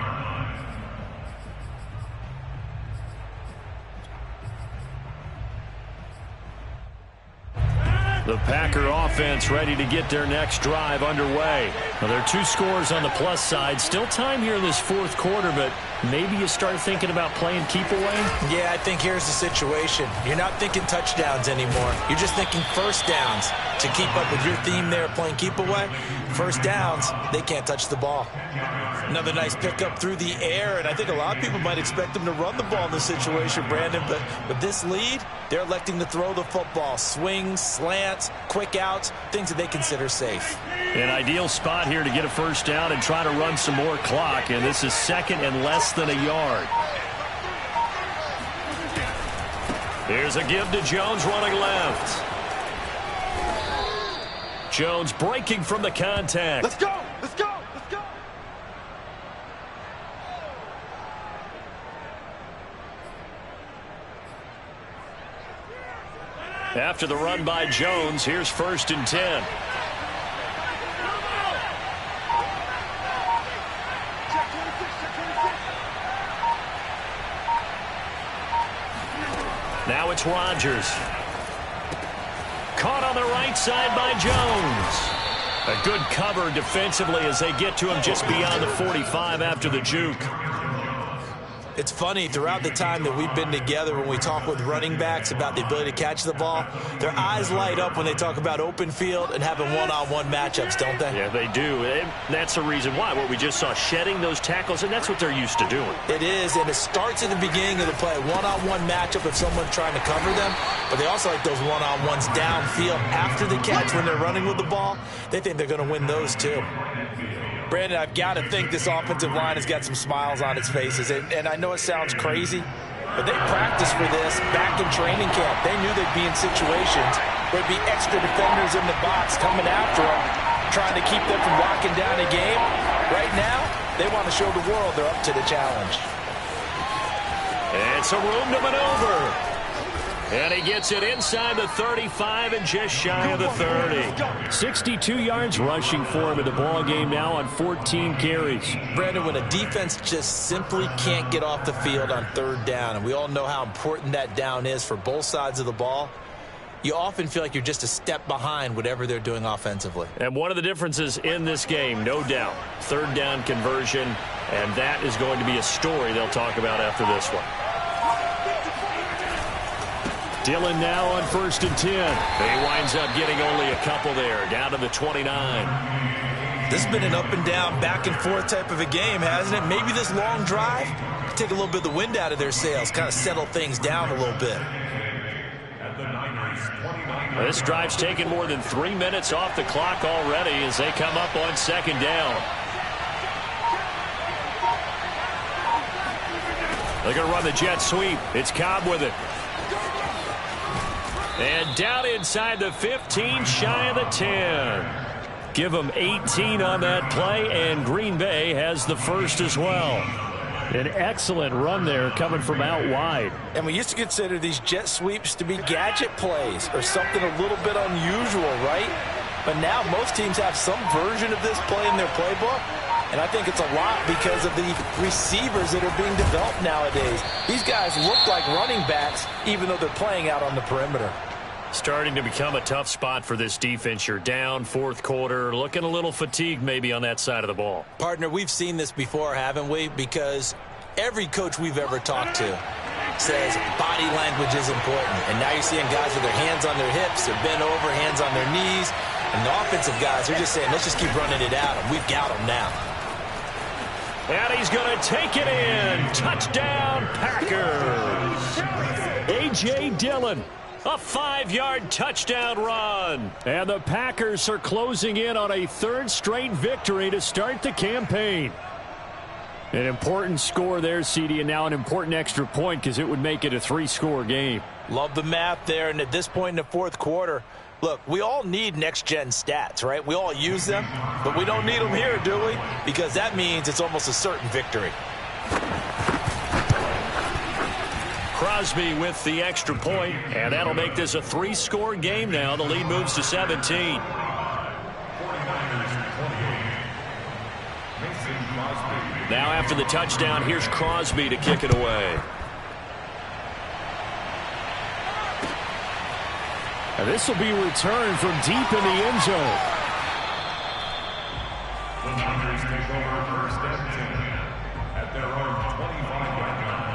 The Packer offense ready to get their next drive underway. Well, there are 2 scores on the plus side. Still time here in this fourth quarter, but maybe you start thinking about playing keep away? Yeah, I think here's the situation. You're not thinking touchdowns anymore. You're just thinking first downs. To keep up with your theme there, playing keep away, first downs, they can't touch the ball. Another nice pickup through the air, and I think a lot of people might expect them to run the ball in this situation, Brandon, but with this lead, they're electing to throw the football. Swings, slants, quick outs, things that they consider safe. An ideal spot here to get a first down and try to run some more clock, and this is second and less than a yard. Here's a give to Jones running left. Jones breaking from the contact. Let's go! Let's go! Let's go! After the run by Jones, here's 1st and 10. Now it's Rodgers. Caught on the right side by Jones. A good cover defensively as they get to him just beyond the 45 after the juke. It's funny, throughout the time that we've been together, when we talk with running backs about the ability to catch the ball, their eyes light up when they talk about open field and having one-on-one matchups, don't they? Yeah, they do. And that's the reason why. What we just saw, shedding those tackles, and that's what they're used to doing. It is, and it starts at the beginning of the play. One-on-one matchup if someone's trying to cover them, but they also like those one-on-ones downfield after the catch when they're running with the ball. They think they're going to win those too. Brandon, I've got to think this offensive line has got some smiles on its faces. And I know it sounds crazy, but they practiced for this back in training camp. They knew they'd be in situations where there'd be extra defenders in the box coming after them, trying to keep them from locking down a game. Right now, they want to show the world they're up to the challenge. And some room to maneuver. And he gets it inside the 35 and just shy of the 30. 62 yards rushing for him in the ball game now on 14 carries. Brandon, when a defense just simply can't get off the field on third down, and we all know how important that down is for both sides of the ball, you often feel like you're just a step behind whatever they're doing offensively. And one of the differences in this game, no doubt, third down conversion, and that is going to be a story they'll talk about after this one. Dillon now on 1st and 10. He winds up getting only a couple there, down to the 29. This has been an up and down, back and forth type of a game, hasn't it? Maybe this long drive could take a little bit of the wind out of their sails, kind of settle things down a little bit. This drive's taken more than 3 minutes off the clock already as they come up on 2nd down. They're going to run the jet sweep. It's Cobb with it. And down inside the 15, shy of the 10. Give them 18 on that play, and Green Bay has the first as well. An excellent run there coming from out wide. And we used to consider these jet sweeps to be gadget plays or something a little bit unusual, right? But now most teams have some version of this play in their playbook. And I think it's a lot because of the receivers that are being developed nowadays. These guys look like running backs even though they're playing out on the perimeter. Starting to become a tough spot for this defense. You're down 4th quarter, looking a little fatigued maybe on that side of the ball. Partner, we've seen this before, haven't we? Because every coach we've ever talked to says body language is important. And now you're seeing guys with their hands on their hips, they're bent over, hands on their knees. And the offensive guys are just saying, let's just keep running it at them. We've got them now. And he's going to take it in. Touchdown, Packers. A.J. Dillon. A 5-yard touchdown run. And the Packers are closing in on a 3rd straight victory to start the campaign. An important score there, CD, and now an important extra point because it would make it a 3-score game. Love the math there, and at this point in the 4th quarter, look, we all need next-gen stats, right? We all use them, but we don't need them here, do we? Because that means it's almost a certain victory. Crosby with the extra point, and that'll make this a 3-score game now. The lead moves to 17. Now after the touchdown, here's Crosby to kick it away. And this will be returned from deep in the end zone. The Niners take over 1st and 10 at their own 25-yard line.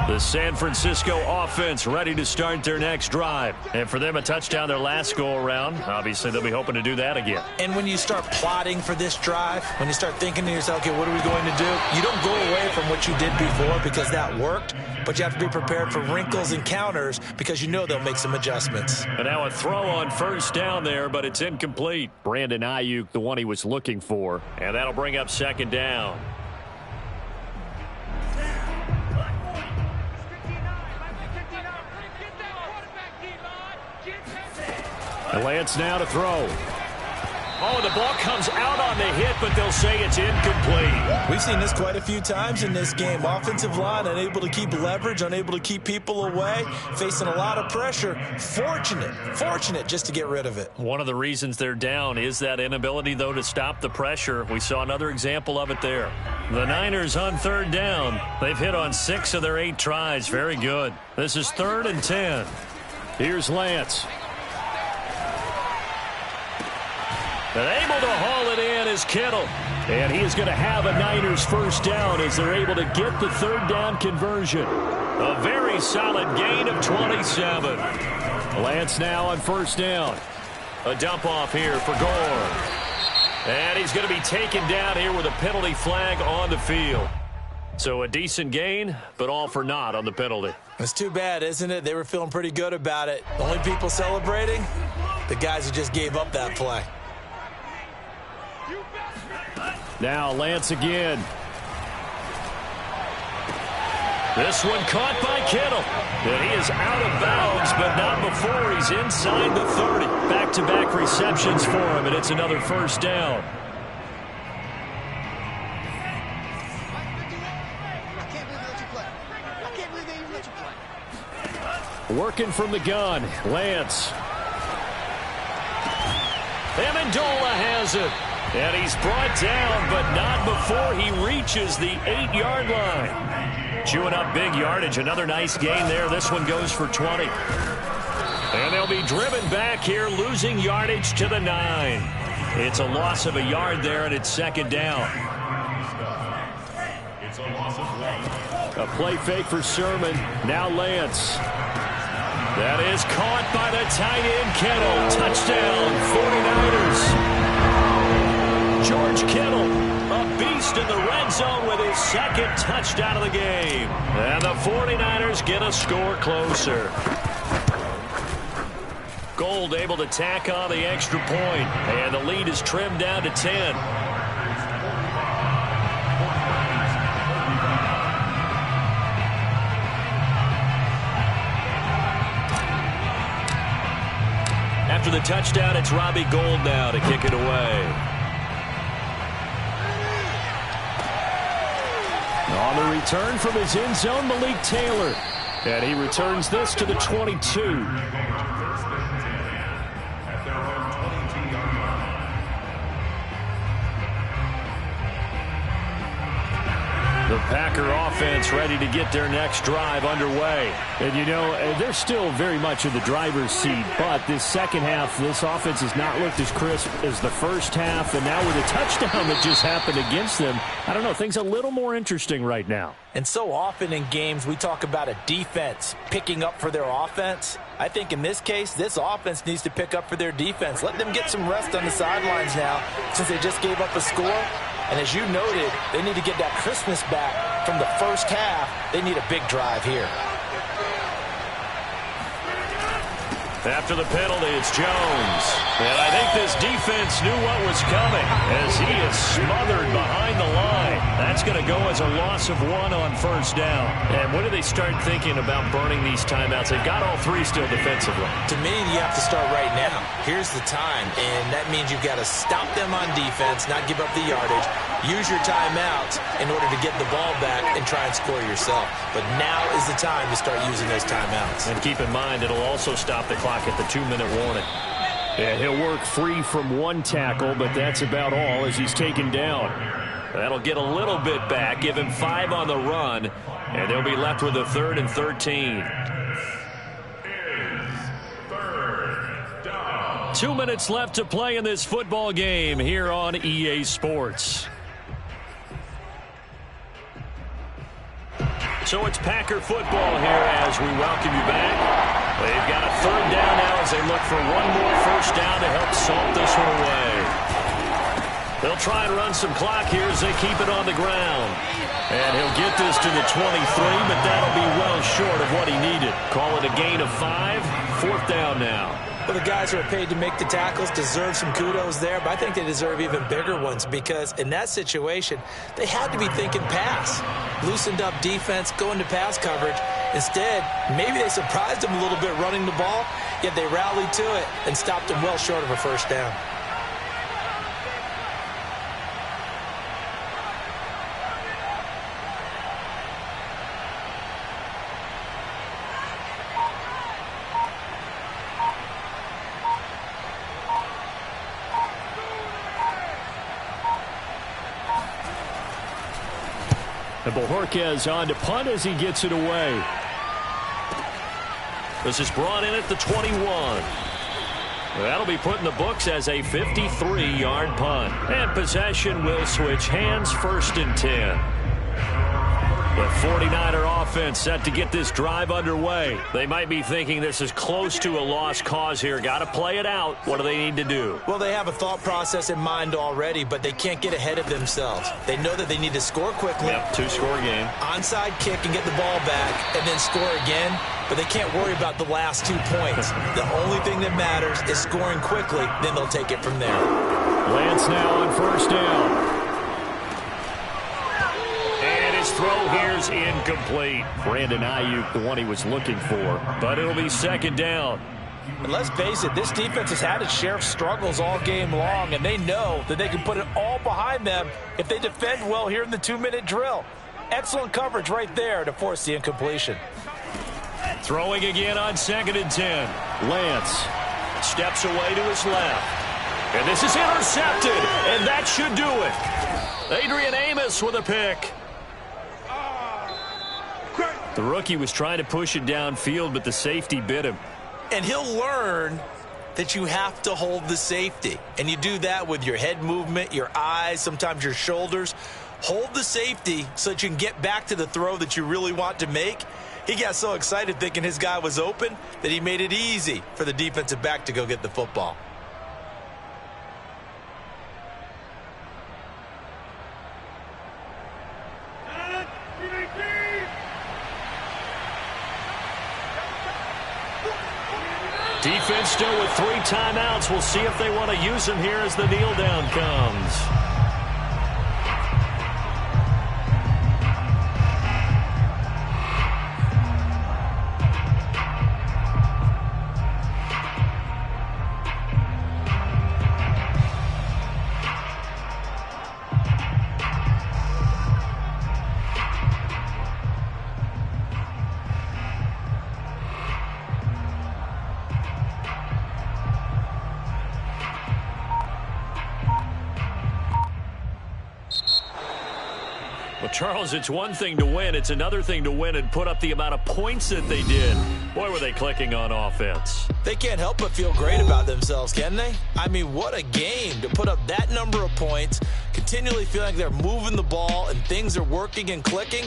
The San Francisco offense ready to start their next drive. And for them, a touchdown their last go-around. Obviously, they'll be hoping to do that again. And when you start plotting for this drive, when you start thinking to yourself, okay, what are we going to do? You don't go away from what you did before because that worked, but you have to be prepared for wrinkles and counters because you know they'll make some adjustments. And now a throw on 1st down there, but it's incomplete. Brandon Ayuk, the one he was looking for. And that'll bring up 2nd down. And Lance now to throw. Oh, the ball comes out on the hit, but they'll say it's incomplete. We've seen this quite a few times in this game. Offensive line unable to keep leverage, unable to keep people away, facing a lot of pressure. Fortunate just to get rid of it. One of the reasons they're down is that inability, though, to stop the pressure. We saw another example of it there. The Niners on 3rd down. They've hit on 6 of their 8 tries. Very good. This is 3rd and 10. Here's Lance. And able to haul it in is Kittle. And he is going to have a Niners 1st down as they're able to get the 3rd down conversion. A very solid gain of 27. Lance now on 1st down. A dump off here for Gore. And he's going to be taken down here with a penalty flag on the field. So a decent gain, but all for naught on the penalty. It's too bad, isn't it? They were feeling pretty good about it. The only people celebrating, the guys who just gave up that play. Now Lance again. This one caught by Kittle. And he is out of bounds, but not before he's inside the 30. Back-to-back receptions for him, and it's another 1st down. Working from the gun, Lance. Amendola has it. And he's brought down, but not before he reaches the 8-yard line. Chewing up big yardage. Another nice gain there. This one goes for 20. And they'll be driven back here, losing yardage to the 9. It's a loss of a yard there, and it's second down. It's a loss of 1. A play fake for Sermon. Now Lance. That is caught by the tight end, Kittle. Touchdown, 49ers. George Kittle, a beast in the red zone with his second touchdown of the game. And the 49ers get a score closer. Gold able to tack on the extra point, and the lead is trimmed down to 10. After the touchdown, it's Robbie Gould now to kick it away. On the return from his end zone, Malik Taylor. And he returns this to the 22. The Packer offense ready to get their next drive underway. And, you know, they're still very much in the driver's seat, but this second half, this offense has not looked as crisp as the first half, and now with a touchdown that just happened against them, I don't know, things a little more interesting right now. And so often in games, we talk about a defense picking up for their offense. I think in this case, this offense needs to pick up for their defense. Let them get some rest on the sidelines now since they just gave up a score. And as you noted, they need to get that crispness back from the first half. They need a big drive here. After the penalty, it's Jones. And I think this defense knew what was coming as he is smothered behind the line. That's going to go as a loss of 1 on first down. And when do they start thinking about burning these timeouts? They've got all 3 still defensively. To me, you have to start right now. Here's the time, and that means you've got to stop them on defense, not give up the yardage, use your timeouts in order to get the ball back and try and score yourself. But now is the time to start using those timeouts. And keep in mind, it'll also stop the clock at the 2-minute warning. Yeah, he'll work free from 1 tackle, but that's about all as he's taken down. That'll get a little bit back, give him 5 on the run, and they'll be left with a 3rd and 13. 2 minutes left to play in this football game here on EA Sports. So it's Packer football here as we welcome you back. They've got a 3rd down now as they look for one more first down to help salt this one away. They'll try and run some clock here as they keep it on the ground. And he'll get this to the 23, but that'll be well short of what he needed. Call it a gain of 5, 4th down now. Well, the guys who are paid to make the tackles deserve some kudos there, but I think they deserve even bigger ones because in that situation, they had to be thinking pass. Loosened up defense, going to pass coverage. Instead, maybe they surprised them a little bit running the ball, yet they rallied to it and stopped them well short of a first down. And Bojorquez on to punt as he gets it away. This is brought in at the 21. That'll be put in the books as a 53-yard punt. And possession will switch hands, 1st and 10. The 49er offense set to get this drive underway. They might be thinking this is close to a lost cause here. Got to play it out. What do they need to do? Well, they have a thought process in mind already, but they can't get ahead of themselves. They know that they need to score quickly. Yep, 2-score game. Onside kick and get the ball back and then score again. But they can't worry about the last 2 points. The only thing that matters is scoring quickly. Then they'll take it from there. Lance now on first down. Throw here's incomplete. Brandon Ayuk, the one he was looking for. But it'll be 2nd down. And let's face it, this defense has had its share of struggles all game long, and they know that they can put it all behind them if they defend well here in the 2-minute drill. Excellent coverage right there to force the incompletion. Throwing again on 2nd and 10. Lance steps away to his left. And this is intercepted, and that should do it. Adrian Amos with a pick. The rookie was trying to push it downfield, but the safety bit him. And he'll learn that you have to hold the safety. And you do that with your head movement, your eyes, sometimes your shoulders. Hold the safety so that you can get back to the throw that you really want to make. He got so excited thinking his guy was open that he made it easy for the defensive back to go get the football. Defense still with 3 timeouts. We'll see if they want to use them here as the kneel down comes. Well, Charles, it's one thing to win. It's another thing to win and put up the amount of points that they did. Boy, were they clicking on offense. They can't help but feel great about themselves, can they? I mean, what a game to put up that number of points, continually feel like they're moving the ball and things are working and clicking.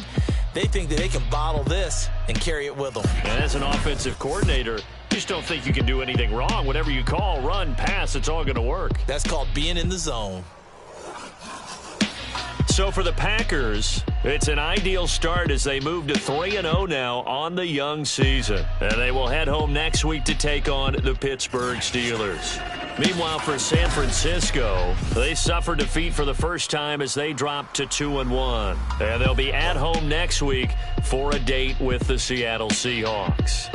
They think that they can bottle this and carry it with them. And as an offensive coordinator, you just don't think you can do anything wrong. Whatever you call, run, pass, it's all going to work. That's called being in the zone. So for the Packers, it's an ideal start as they move to 3-0 now on the young season. And they will head home next week to take on the Pittsburgh Steelers. Meanwhile, for San Francisco, they suffered defeat for the first time as they dropped to 2-1. And they'll be at home next week for a date with the Seattle Seahawks.